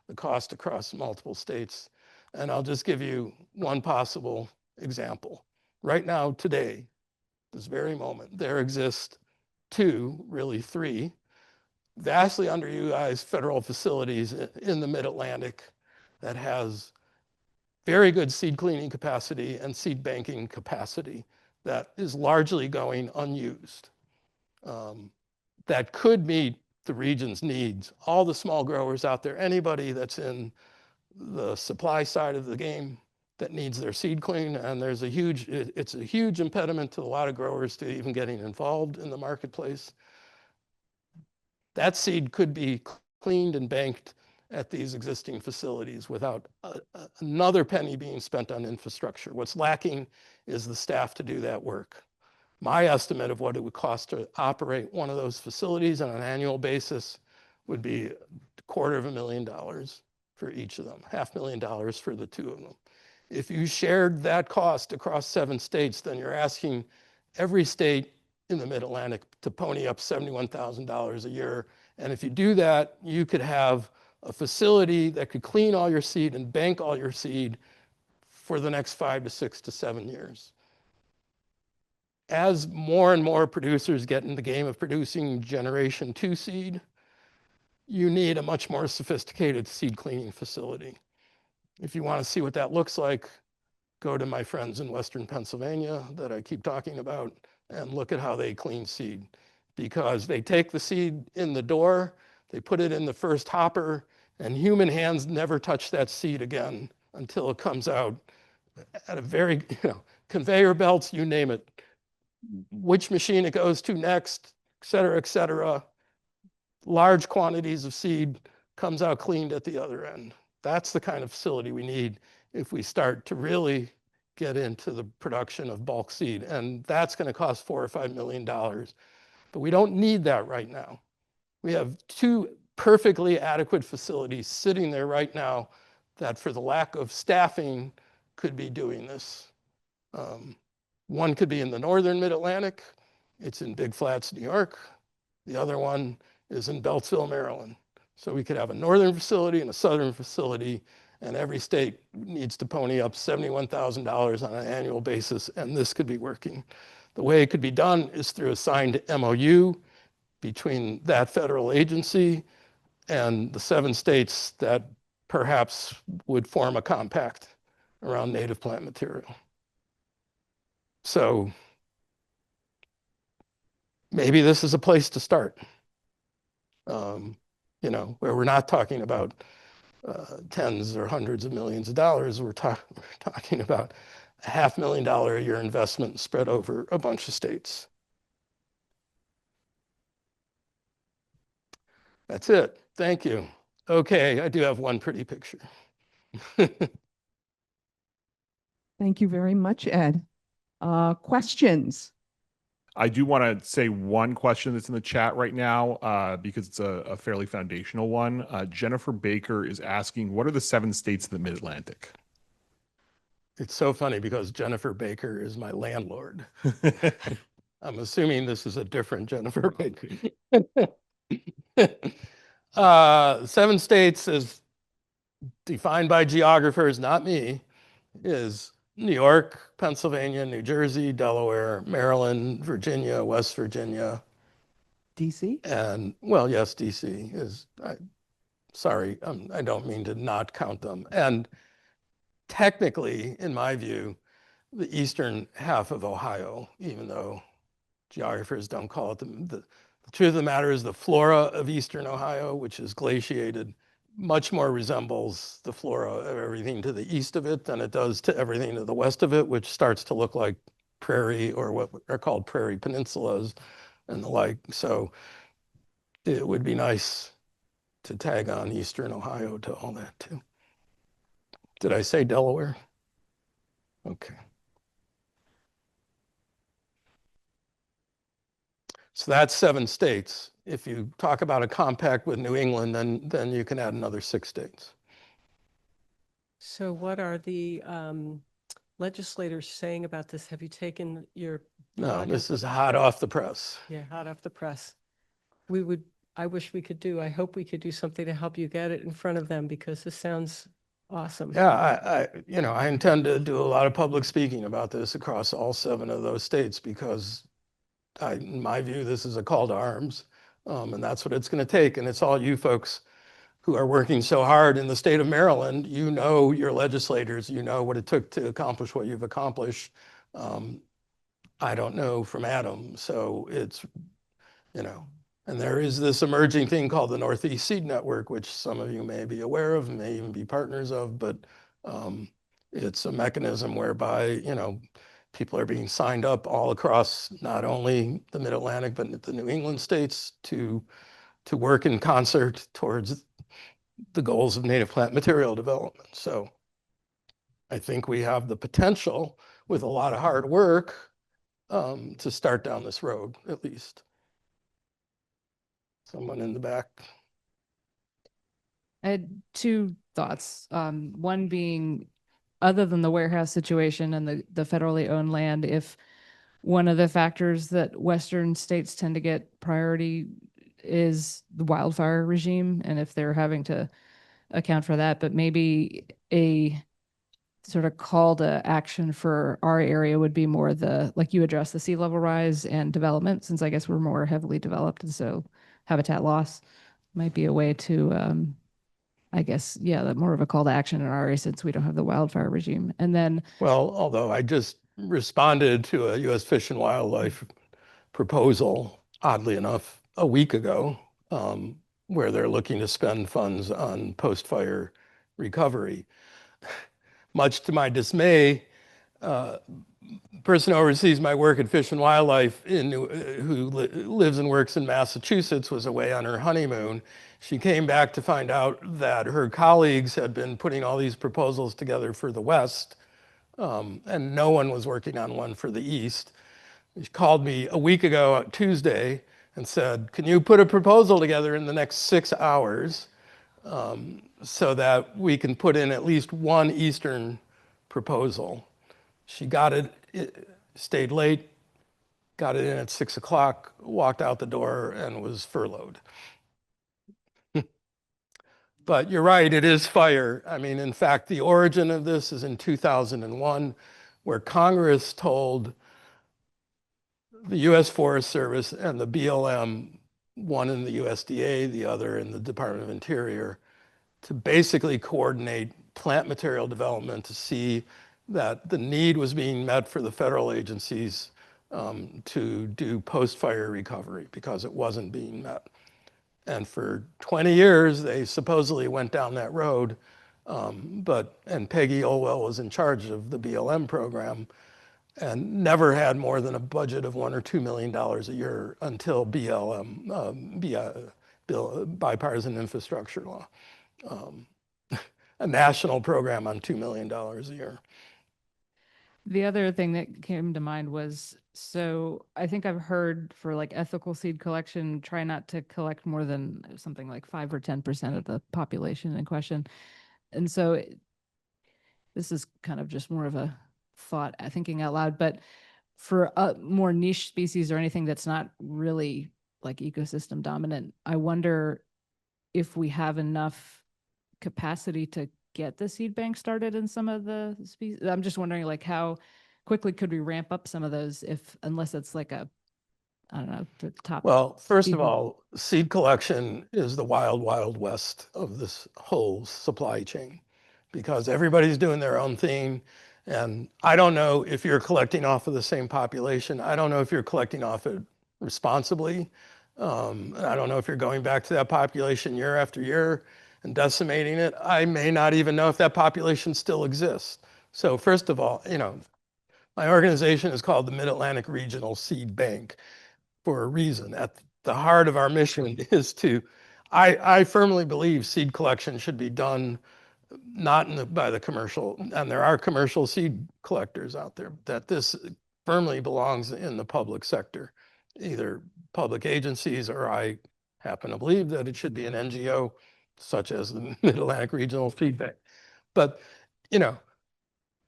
the cost across multiple states, and I'll just give you one possible example. Right now, today, this very moment, there exist 2, really 3, vastly underutilized federal facilities in the Mid-Atlantic that has very good seed cleaning capacity and seed banking capacity that is largely going unused. That could meet the region's needs. All the small growers out there, anybody that's in the supply side of the game that needs their seed clean, and it's a huge impediment to a lot of growers to even getting involved in the marketplace. That seed could be cleaned and banked at these existing facilities without another penny being spent on infrastructure. What's lacking is the staff to do that work. My estimate of what it would cost to operate one of those facilities on an annual basis would be $250,000 for each of them, $500,000 for the 2 of them. If you shared that cost across 7 states, then you're asking every state in the Mid-Atlantic to pony up $71,000 a year. And if you do that, you could have a facility that could clean all your seed and bank all your seed for the next 5 to 6 to 7 years. As more and more producers get in the game of producing generation 2 seed, you need a much more sophisticated seed cleaning facility. If you want to see what that looks like, go to my friends in Western Pennsylvania that I keep talking about and look at how they clean seed. Because they take the seed in the door, they put it in the first hopper, and human hands never touch that seed again until it comes out at a very, conveyor belts, you name it. Which machine it goes to next, et cetera, et cetera. Large quantities of seed comes out cleaned at the other end. That's the kind of facility we need if we start to really get into the production of bulk seed. And that's going to cost $4 or $5 million. But we don't need that right now. We have 2 perfectly adequate facilities sitting there right now that, for the lack of staffing, could be doing this. One could be in the northern Mid-Atlantic. It's in Big Flats, New York. The other one is in Beltsville, Maryland. So we could have a northern facility and a southern facility And every state needs to pony up $71,000 on an annual basis, and this could be working. The way it could be done is through a signed MOU between that federal agency and the 7 states that perhaps would form a compact around native plant material. So maybe this is a place to start, where we're not talking about tens or hundreds of millions of dollars. We're talking about a $500,000 a year investment spread over a bunch of states. That's it. Thank you. Okay, I do have one pretty picture. Thank you very much, Ed. Questions? I do want to say one question that's in the chat right now because it's a fairly foundational one. Jennifer Baker is asking, what are the 7 states of the Mid-Atlantic? It's so funny because Jennifer Baker is my landlord. I'm assuming this is a different Jennifer Baker. 7 states as defined by geographers, not me, is New York, Pennsylvania, New Jersey, Delaware, Maryland, Virginia, West Virginia. DC? And, well, yes, DC is, sorry, I don't mean to not count them. And technically, in my view, the eastern half of Ohio, even though geographers don't call it the truth of the matter is the flora of eastern Ohio, which is glaciated, much more resembles the flora of everything to the east of it than it does to everything to the west of it, which starts to look like prairie or what are called prairie peninsulas and the like. So it would be nice to tag on eastern Ohio to all that too. Did I say Delaware? Okay. So that's 7 states. If you talk about a compact with New England, then you can add another 6 states. So what are the legislators saying about this? Have you taken your No, this is hot off the press. Yeah, hot off the press. I wish we could I hope we could do something to help you get it in front of them because this sounds awesome. Yeah, I intend to do a lot of public speaking about this across all 7 of those states because in my view, this is a call to arms, and that's what it's going to take. And it's all you folks who are working so hard in the state of Maryland. You know your legislators. You know what it took to accomplish what you've accomplished. I don't know from Adam, so it's, and there is this emerging thing called the Northeast Seed Network, which some of you may be aware of, may even be partners of, but it's a mechanism whereby, people are being signed up all across not only the Mid-Atlantic, but the New England states to work in concert towards the goals of native plant material development. So I think we have the potential with a lot of hard work to start down this road, at least. Someone in the back. I had 2 thoughts. One being, other than the warehouse situation and the federally owned land, if one of the factors that Western states tend to get priority is the wildfire regime, and if they're having to account for that, but maybe a sort of call to action for our area would be more like you address the sea level rise and development, since I guess we're more heavily developed, and so habitat loss might be a way to I guess, yeah, that more of a call to action in our area since we don't have the wildfire regime. And then, well, although I just responded to a U.S. Fish and Wildlife proposal, oddly enough, a week ago, where they're looking to spend funds on post-fire recovery. Much to my dismay, person who oversees my work at Fish and Wildlife who lives and works in Massachusetts was away on her honeymoon. She came back to find out that her colleagues had been putting all these proposals together for the West, and no one was working on one for the East. She called me a week ago, Tuesday, and said, can you put a proposal together in the next 6 hours so that we can put in at least one Eastern proposal? She got it, stayed late, got it in at 6 o'clock, walked out the door, and was furloughed. But you're right, it is fire. I mean, in fact, the origin of this is in 2001, where Congress told the U.S. Forest Service and the BLM, one in the USDA, the other in the Department of Interior, to basically coordinate plant material development to see that the need was being met for the federal agencies to do post-fire recovery because it wasn't being met. And for 20 years, they supposedly went down that road. And Peggy Olwell was in charge of the BLM program and never had more than a budget of $1 or $2 million a year until bipartisan infrastructure law, a national program on $2 million a year. The other thing that came to mind was, so I think I've heard for like ethical seed collection, try not to collect more than something like 5 or 10% of the population in question. And so this is kind of just more of a thought, thinking out loud, but for more niche species or anything that's not really like ecosystem dominant, I wonder if we have enough capacity to get the seed bank started in some of the species. I'm just wondering, like, how quickly could we ramp up some of those unless it's like a, I don't know, the top. Well, first of all, seed collection is the wild, wild west of this whole supply chain because everybody's doing their own thing. And I don't know if you're collecting off of the same population. I don't know if you're collecting off it responsibly. I don't know if you're going back to that population year after year and decimating it. I may not even know if that population still exists. So first of all, my organization is called the Mid-Atlantic Regional Seed Bank for a reason. At the heart of our mission is I firmly believe seed collection should be done not by the commercial, and there are commercial seed collectors out there, that this firmly belongs in the public sector, either public agencies, or I happen to believe that it should be an NGO such as the Mid-Atlantic Regional Seed Bank. But,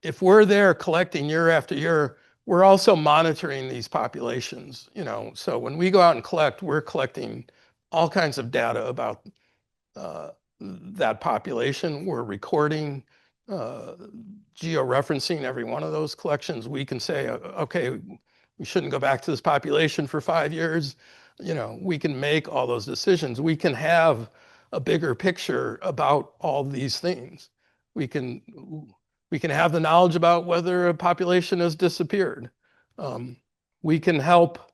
if we're there collecting year after year, we're also monitoring these populations, so when we go out and collect, we're collecting all kinds of data about that population. We're recording, georeferencing every one of those collections. We can say, okay, we shouldn't go back to this population for 5 years. We can make all those decisions. We can have a bigger picture about all these things. We can have the knowledge about whether a population has disappeared. We can help,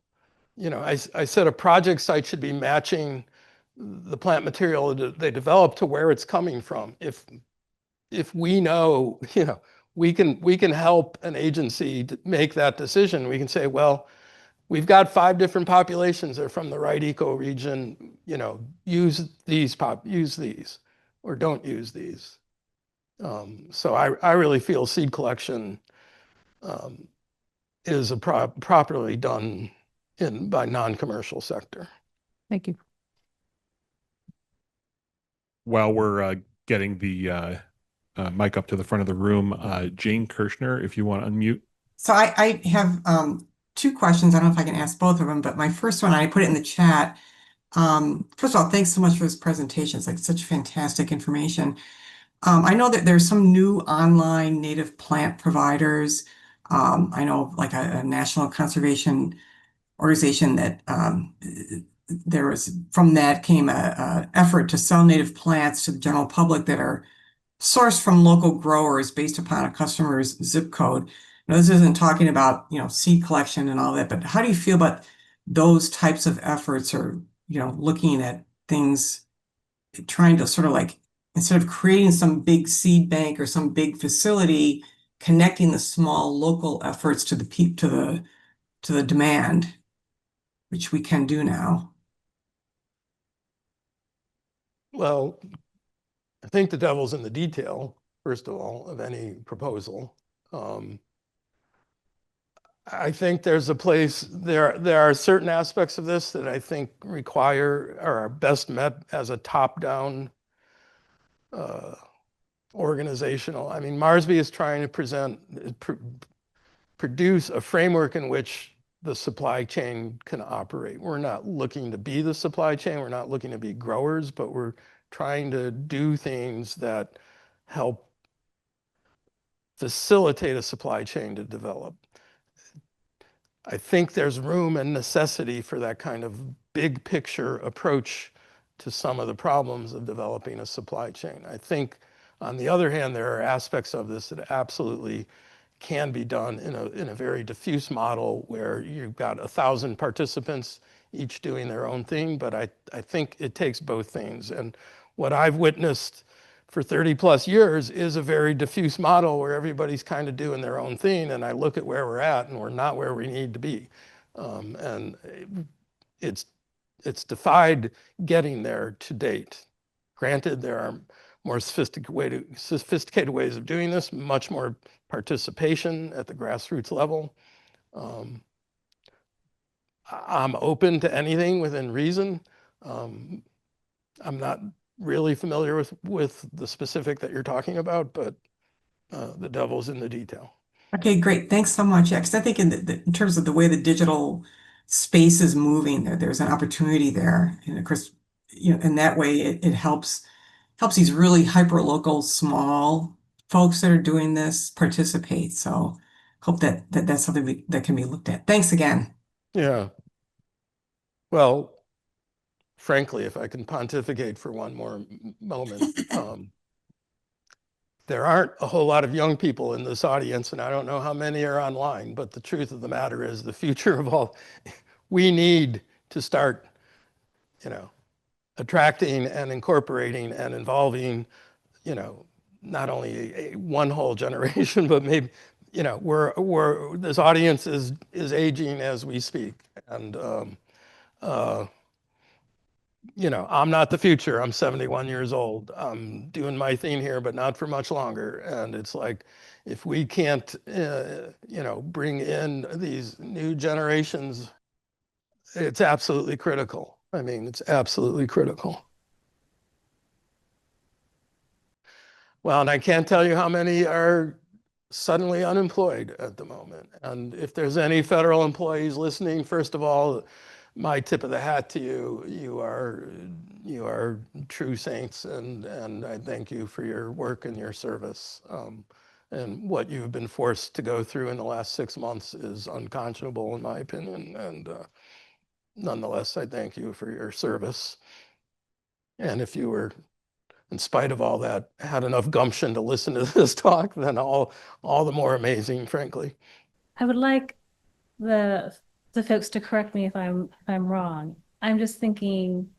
I said a project site should be matching the plant material they develop to where it's coming from. If we know, we can help an agency to make that decision. We can say, well, we've got 5 different populations that are from the right ecoregion, use these, or don't use these. So I really feel seed collection is properly done by non-commercial sector. Thank you. While we're getting the mic up to the front of the room, Jane Kirshner, if you want to unmute. So I have 2 questions. I don't know if I can ask both of them, but my first one, I put it in the chat. First of all, thanks so much for this presentation. It's like such fantastic information. I know that there's some new online native plant providers. I know like a national conservation organization that from that came a effort to sell native plants to the general public that are sourced from local growers based upon a customer's zip code. Now, this isn't talking about, seed collection and all that, but how do you feel about those types of efforts, or, looking at things, trying to sort of like, instead of creating some big seed bank or some big facility, connecting the small local efforts to the demand, which we can do now? Well, I think the devil's in the detail, first of all, of any proposal. I think there's a place, there are certain aspects of this that I think require, or are best met as a top-down organizational. I mean, MARSB is trying to produce a framework in which the supply chain can operate. We're not looking to be the supply chain. We're not looking to be growers, but we're trying to do things that help facilitate a supply chain to develop. I think there's room and necessity for that kind of big picture approach to some of the problems of developing a supply chain. I think, on the other hand, there are aspects of this that absolutely can be done in a very diffuse model where you've got 1,000 participants each doing their own thing, but I think it takes both things. And what I've witnessed for 30 plus years is a very diffuse model where everybody's kind of doing their own thing, and I look at where we're at and we're not where we need to be. And it's defied getting there to date. Granted, there are more sophisticated ways of doing this, much more participation at the grassroots level. I'm open to anything within reason. I'm not really familiar with the specific that you're talking about, but the devil's in the detail. Okay, great. Thanks so much. Yeah, because I think in terms of the way the digital space is moving, there's an opportunity there. And of course, in that way, it helps these really hyper-local, small folks that are doing this participate. So hope that's something that can be looked at. Thanks again. Yeah. Well, frankly, if I can pontificate for one more moment, there aren't a whole lot of young people in this audience, and I don't know how many are online, but the truth of the matter is the future of all, we need to start, attracting and incorporating and involving, not only one whole generation, but maybe, this audience is aging as we speak. And, I'm not the future. I'm 71 years old. I'm doing my thing here, but not for much longer. And it's like, if we can't, bring in these new generations, it's absolutely critical. I mean, it's absolutely critical. Well, and I can't tell you how many are suddenly unemployed at the moment. And if there's any federal employees listening, first of all, my tip of the hat to you. You are true saints, and I thank you for your work and your service. And what you've been forced to go through in the last 6 months is unconscionable, in my opinion. And nonetheless, I thank you for your service. And if you were, in spite of all that, had enough gumption to listen to this talk, then all the more amazing, frankly. I would like the folks to correct me if I'm wrong. I'm just thinking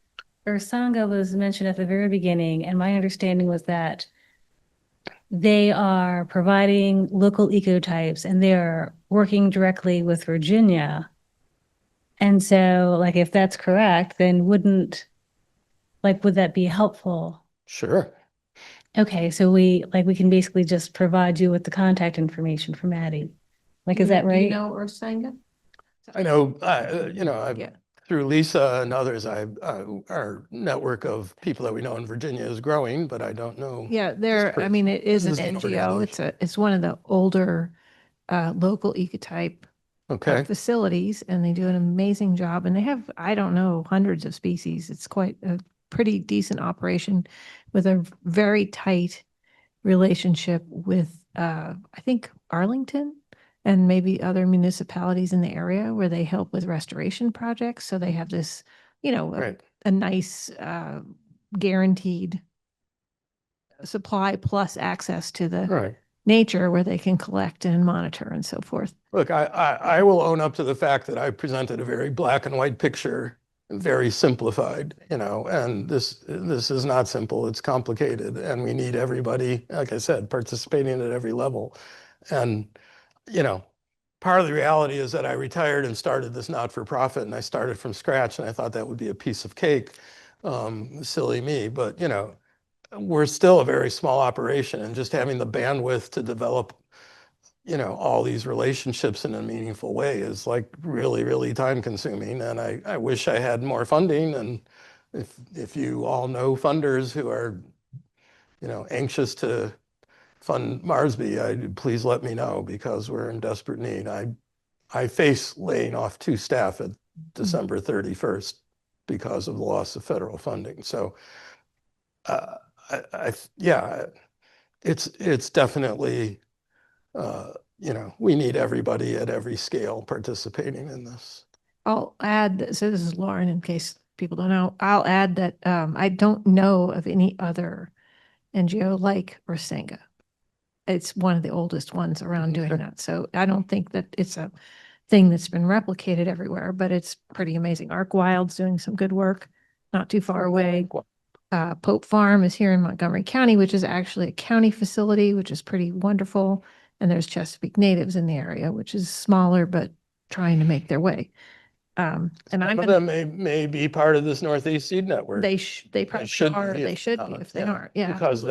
Ursanga was mentioned at the very beginning, and my understanding was that they are providing local ecotypes and they are working directly with Virginia. And so, like, if that's correct, then would that be helpful? Sure. Okay, so we can basically just provide you with the contact information from Addie. Is that right? You know Ursanga? I know, through Lisa and others, our network of people that we know in Virginia is growing, but I don't know. Yeah, it is an This is an NGO. organization. It's one of the older local ecotype Okay. facilities, and they do an amazing job. And they have, I don't know, hundreds of species. It's quite a pretty decent operation with a very tight relationship with, I think, Arlington and maybe other municipalities in the area where they help with restoration projects. So they have this, Right. a nice guaranteed supply plus access to the Right. nature where they can collect and monitor and so forth. Look, I will own up to the fact that I presented a very black and white picture, very simplified, and this is not simple. It's complicated, and we need everybody, like I said, participating at every level. And part of the reality is that I retired and started this not-for-profit, and I started from scratch, and I thought that would be a piece of cake. Silly me, but we're still a very small operation, and just having the bandwidth to develop all these relationships in a meaningful way is like really, really time consuming. And I wish I had more funding. And if you all know funders who are, anxious to fund MARSB, please let me know, because we're in desperate need. I face laying off 2 staff at December 31st because of the loss of federal funding. So Yeah, it's definitely, we need everybody at every scale participating in this. I'll add, so this is Lauren, in case people don't know, I'll add that I don't know of any other NGO like Rasenga. It's one of the oldest ones around doing Okay. that. So I don't think that it's a thing that's been replicated everywhere, but it's pretty amazing. Arc Wild's doing some good work, not too far away. Pope Farm is here in Montgomery County, which is actually a county facility, which is pretty wonderful. And there's Chesapeake Natives in the area, which is smaller, but trying to make their way. And Some I'm of gonna, them may be part of this Northeast Seed Network. they probably should are, be they if should they're be not, if they aren't, yeah. Because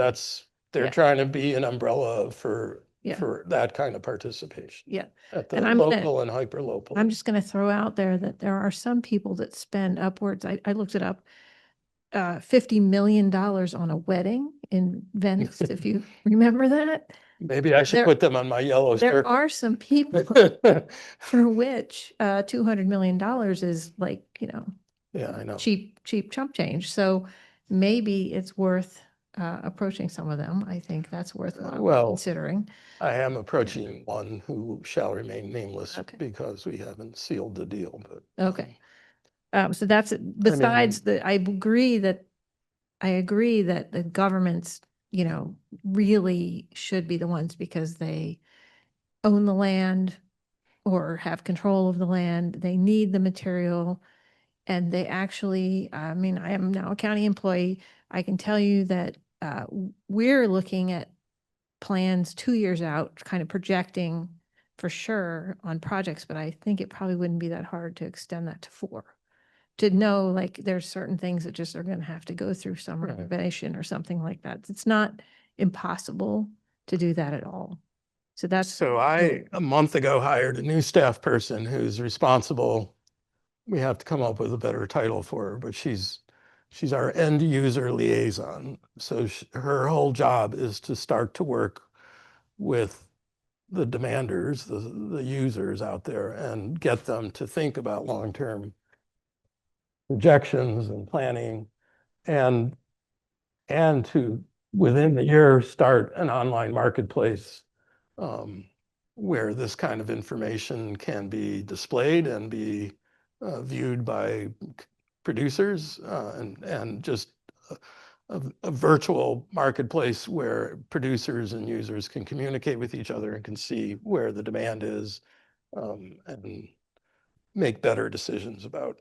they're Yeah. trying to be an umbrella for Yeah. that kind of participation Yeah. at the And I'm gonna- local and hyper local. I'm just going to throw out there that there are some people that spend upwards, I looked it up, $50 million on a wedding in Venice, if you remember that. Maybe I should there- put them on my yellow There circle. are some people for which $200 million is like, Yeah, I know. cheap chump change. So maybe it's worth approaching some of them. I think that's worthwhile Well, considering. I am approaching one who shall remain nameless Okay. because we haven't sealed the deal, but. Okay. So that's it. Besides I agree that the governments, really should be the ones because they own the land or have control of the land. They need the material. And they actually, I mean, I am now a county employee. I can tell you that we're looking at plans 2 years out, kind of projecting for sure on projects, but I think it probably wouldn't be that hard to extend that to 4. To know, like, there's certain things that just are going to have to go through some Right. renovation or something like that. It's not impossible to do that at all. So that's. So I, a month ago, hired a new staff person who's responsible. We have to come up with a better title for her, but she's our end user liaison. So her whole job is to start to work with the demanders, the users out there, and get them to think about long-term projections and planning, and to within the year start an online marketplace where this kind of information can be displayed and be viewed by producers, and just a virtual marketplace where producers and users can communicate with each other and can see where the demand is, and make better decisions about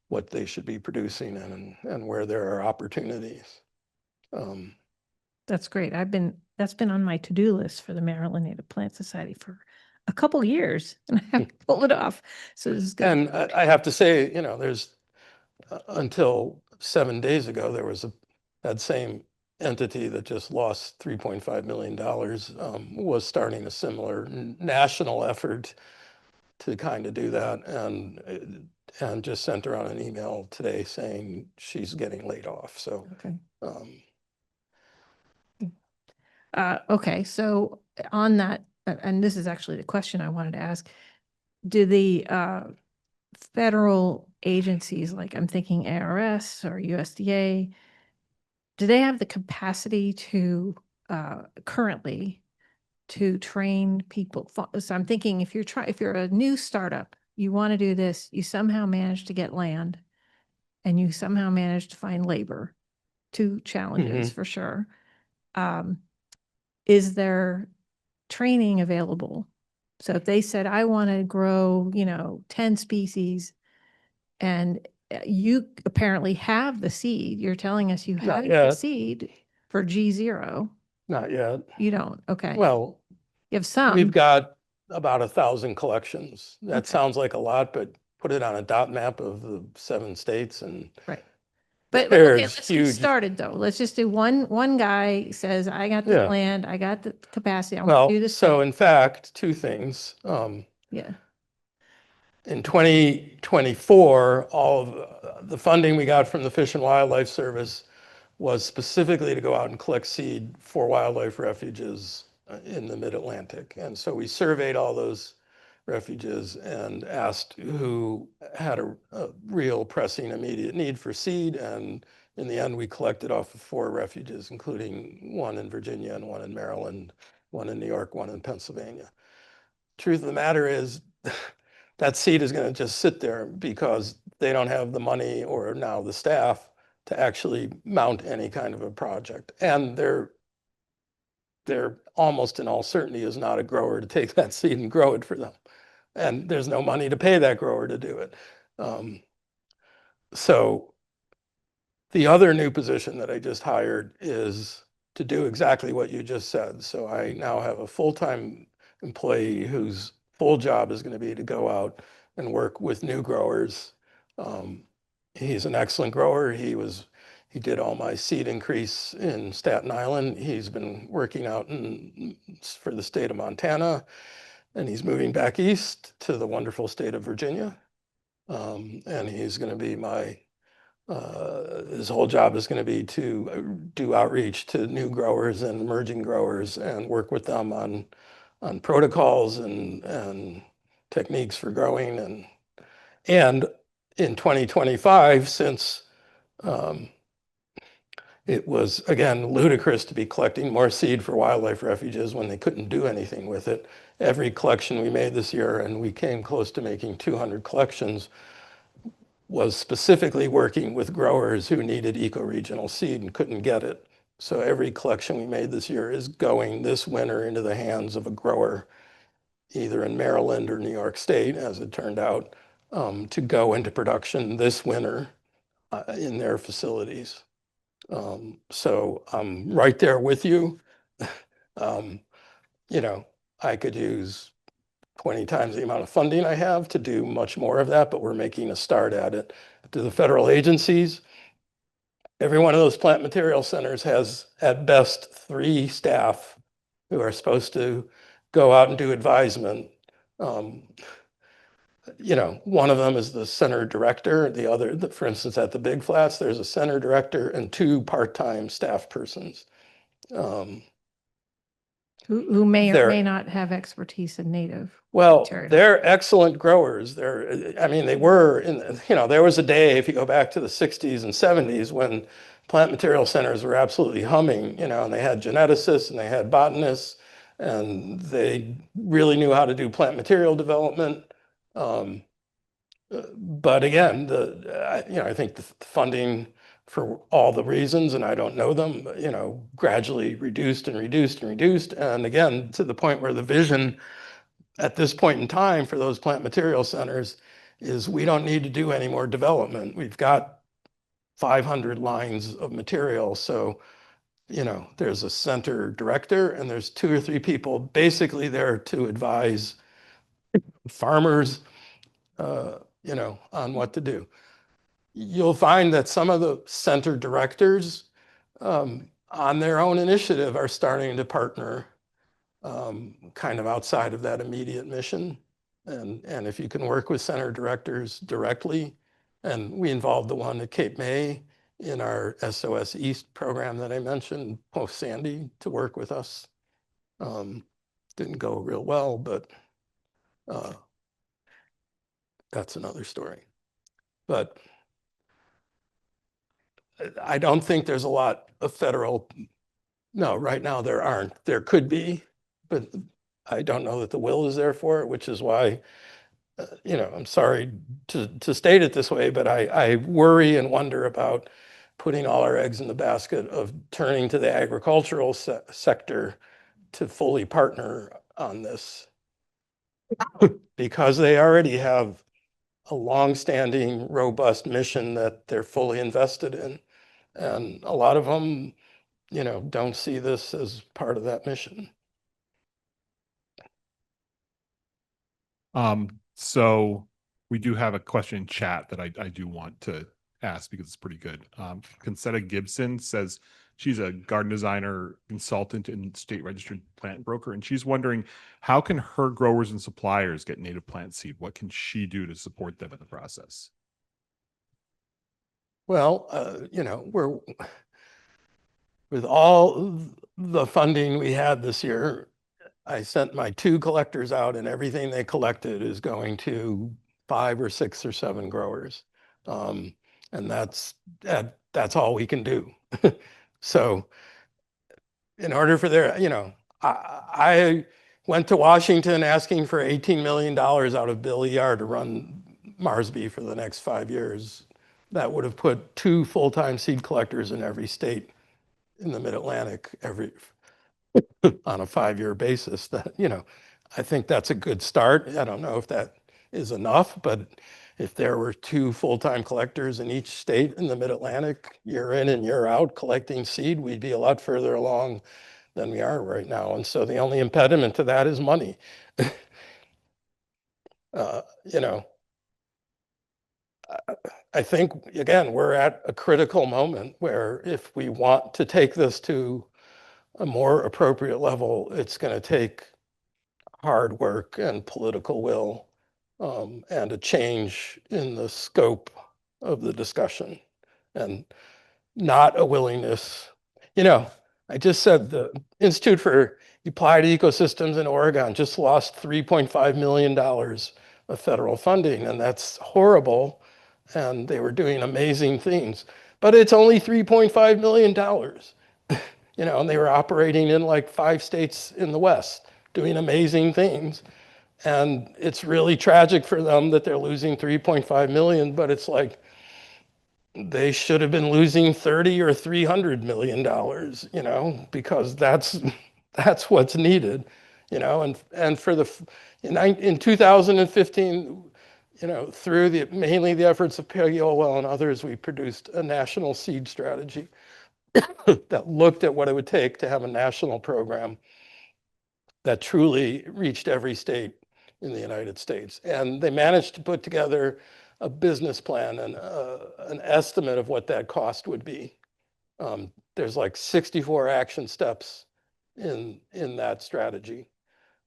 what they should be producing and where there are opportunities. That's great. That's been on my to-do list for the Maryland Native Plant Society for a couple years and I haven't pulled it off. So this is good. And I have to say, there's until 7 days ago, there was that same entity that just lost $3.5 million, was starting a similar national effort to kind of do that, and just sent her on an email today saying she's getting laid off. So, Okay. Okay, so on that, and this is actually the question I wanted to ask, do the federal agencies, like I'm thinking ARS or USDA, do they have the capacity to currently to train people? So I'm thinking if you're a new startup, you want to do this, you somehow manage to get land and you somehow manage to find labor, 2 challenges for sure. Is there training available? So if they said, I want to grow, 10 species and you apparently have the seed, you're telling us you Not have the yet. seed for G0. Not yet. You don't, okay. Well, You have some. we've got about 1,000 collections. That Okay. sounds like a lot, but put it on a dot map of the 7 states and Right. But There okay, is let's get huge. started though. Let's just do one guy says, I got the Yeah. land, I got the capacity, I want Well, to do this. so thing." in fact, 2 things. Yeah, In 2024, all of the funding we got from the Fish and Wildlife Service was specifically to go out and collect seed for wildlife refuges in the mid-Atlantic. And so we surveyed all those refuges and asked who had a real pressing immediate need for seed and in the end, we collected off of 4 refuges, including 1 in Virginia and 1 in Maryland, 1 in New York, 1 in Pennsylvania. Truth of the matter is that seed is going to just sit there because they don't have the money or now the staff to actually mount any kind of a project. And they're almost in all certainty is not a grower to take that seed and grow it for them. And there's no money to pay that grower to do it. So the other new position that I just hired is to do exactly what you just said. So I now have a full-time employee whose full job is going to be to go out and work with new growers. He's an excellent grower. He did all my seed increase in Staten Island. He's been working out for the state of Montana, and he's moving back east to the wonderful state of Virginia. And he's going to be his whole job is going to be to do outreach to new growers and emerging growers and work with them on protocols and techniques for growing. And in 2025, since it was, again, ludicrous to be collecting more seed for wildlife refuges when they couldn't do anything with it. Every collection we made this year, and we came close to making 200 collections, was specifically working with growers who needed ecoregional seed and couldn't get it. So every collection we made this year is going this winter into the hands of a grower, either in Maryland or New York State, as it turned out, to go into production this winter in their facilities. So I'm right there with you. You know, I could use 20 times the amount of funding I have to do much more of that, but we're making a start at it. To the federal agencies, every one of those plant material centers has at best 3 staff who are supposed to go out and do advisement. You know, one of them is the center director. The other, for instance, at the Big Flats, there's a center director and 2 part-time staff persons. Who may or They're- may not have expertise in native. Well, material. they're excellent growers. I mean, they were there was a day, if you go back to the 60s and 70s, when plant material centers were absolutely humming, and they had geneticists and they had botanists, and they really knew how to do plant material development. But again, I think the funding, for all the reasons, and I don't know them, gradually reduced and reduced and reduced. And again, to the point where the vision at this point in time for those plant material centers is we don't need to do any more development. We've got 500 lines of material. So, there's a center director and there's 2 or 3 people basically there to advise farmers, on what to do. You'll find that some of the center directors on their own initiative are starting to partner kind of outside of that immediate mission. And if you can work with center directors directly, and we involved the one at Cape May in our SOS East program that I mentioned, post Sandy, to work with us. Didn't go real well, but that's another story. But I don't think there's a lot of federal, no, right now there aren't. There could be, but I don't know that the will is there for it, which is why, I'm sorry to state it this way, but I worry and wonder about putting all our eggs in the basket of turning to the agricultural sector to fully partner on this, because they already have a long-standing, robust mission that they're fully invested in. And a lot of them, don't see this as part of that mission. So we do have a question in chat that I do want to ask because it's pretty good. Concetta Gibson says she's a garden designer, consultant, and state registered plant broker, and she's wondering, how can her growers and suppliers get native plant seed? What can she do to support them in the process? Well, we're, with all the funding we had this year, I sent my 2 collectors out, and everything they collected is going to 5 or 6 or 7 growers. And that's at that's all we can do. So in order for their, I went to Washington asking for $18 million out of Bill ER to run MARSB for the next 5 years. That would have put 2 full-time seed collectors in every state in the Mid-Atlantic on a 5-year basis. That, I think that's a good start. I don't know if that is enough, but if there were 2 full-time collectors in each state in the Mid-Atlantic, year in and year out, collecting seed, we'd be a lot further along than we are right now. And so the only impediment to that is money. I think, again, we're at a critical moment where if we want to take this to a more appropriate level, it's going to take hard work and political will, and a change in the scope of the discussion, and not a willingness. I just said the Institute for Applied Ecosystems in Oregon just lost $3.5 million of federal funding, and that's horrible. And they were doing amazing things, but it's only $3.5 million, and they were operating in like 5 states in the West, doing amazing things. And it's really tragic for them that they're losing 3.5 million, but it's like, they should have been losing 30 or $300 million, because that's what's needed, and for in 2015, through mainly the efforts of Peggy Olwell and others, we produced a national seed strategy that looked at what it would take to have a national program that truly reached every state in the United States. And they managed to put together a business plan and an estimate of what that cost would be. There's like 64 action steps in that strategy.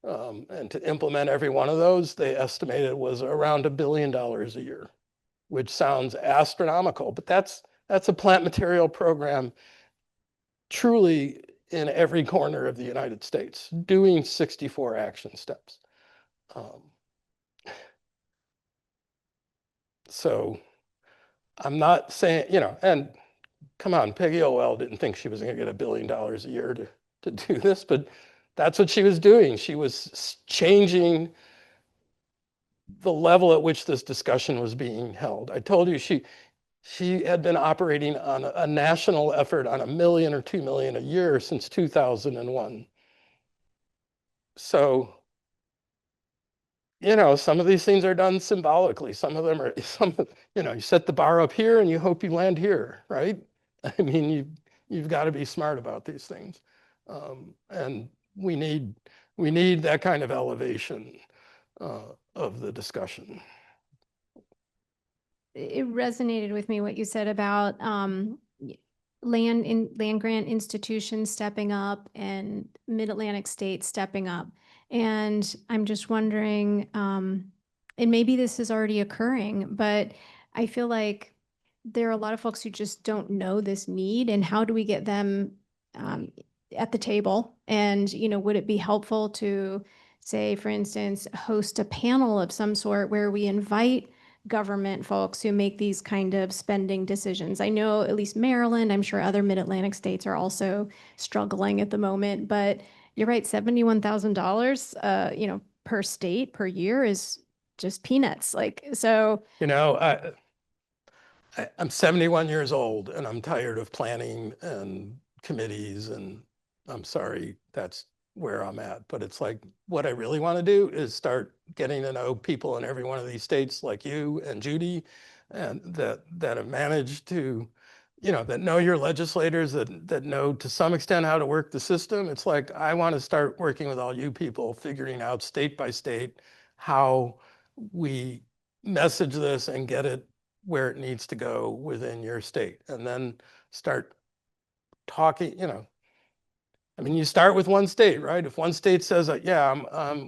And to implement every one of those, they estimated it was around $1 billion a year, which sounds astronomical, but that's a plant material program truly in every corner of the United States, doing 64 action steps. So I'm not saying, and come on, Peggy Olwell didn't think she was going to get $1 billion a year to do this, but that's what she was doing. She was changing the level at which this discussion was being held. I told you she had been operating on a national effort on $1 million or $2 million a year since 2001. So, some of these things are done symbolically. Some of them are, you set the bar up here and you hope you land here, right? I mean, you've got to be smart about these things. And we need that kind of elevation of the discussion. It resonated with me what you said about land grant institutions stepping up and Mid-Atlantic states stepping up. And I'm just wondering, and maybe this is already occurring, but I feel like there are a lot of folks who just don't know this need, and how do we get them at the table? And, would it be helpful to say, for instance, host a panel of some sort where we invite government folks who make these kind of spending decisions? I know at least Maryland, I'm sure other Mid-Atlantic states are also struggling at the moment, but you're right, $71,000, per state per year is just peanuts. So. I'm 71 years old and I'm tired of planning and committees, and I'm sorry, that's where I'm at. But it's like, what I really want to do is start getting to know people in every one of these states, like you and Judy, and that have managed to, that know your legislators, that know to some extent how to work the system. It's like, I want to start working with all you people, figuring out state by state how we message this and get it where it needs to go within your state, and then start talking, I mean, you start with one state, right? If one state says, yeah,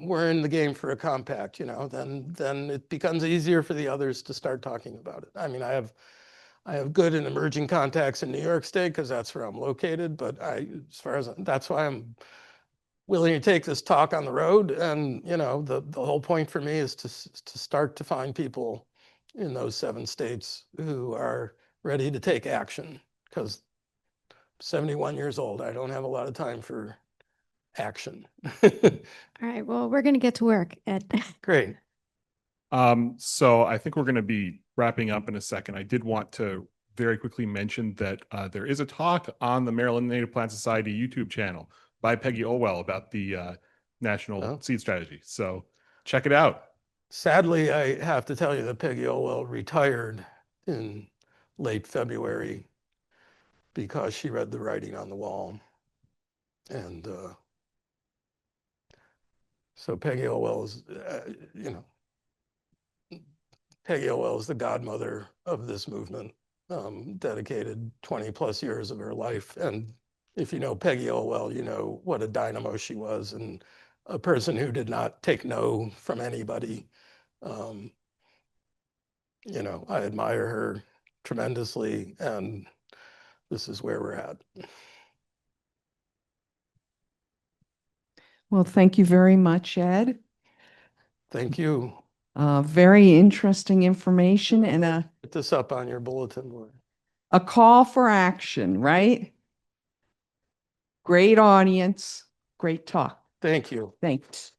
we're in the game for a compact, then it becomes easier for the others to start talking about it. I mean, I have good and emerging contacts in New York State because that's where I'm located, but that's why I'm willing to take this talk on the road. And, the whole point for me is to start to find people in those 7 states who are ready to take action because 71 years old, I don't have a lot of time for action. All right, well, we're going to get to work, Ed. Great. So I think we're going to be wrapping up in a second. I did want to very quickly mention that there is a talk on the Maryland Native Plant Society YouTube channel by Peggy Olwell about the National Oh. Seed Strategy. So check it out. Sadly, I have to tell you that Peggy Olwell retired in late February because she read the writing on the wall. And so Peggy Olwell is, Peggy Olwell is the godmother of this movement, dedicated 20 plus years of her life. And if you know Peggy Olwell, you know what a dynamo she was and a person who did not take no from anybody. I admire her tremendously, and this is where we're at. Well, thank you very much, Ed. Thank you. Very interesting information and Put this up on your bulletin board. a call for action, right? Great audience, great talk. Thank you. Thanks.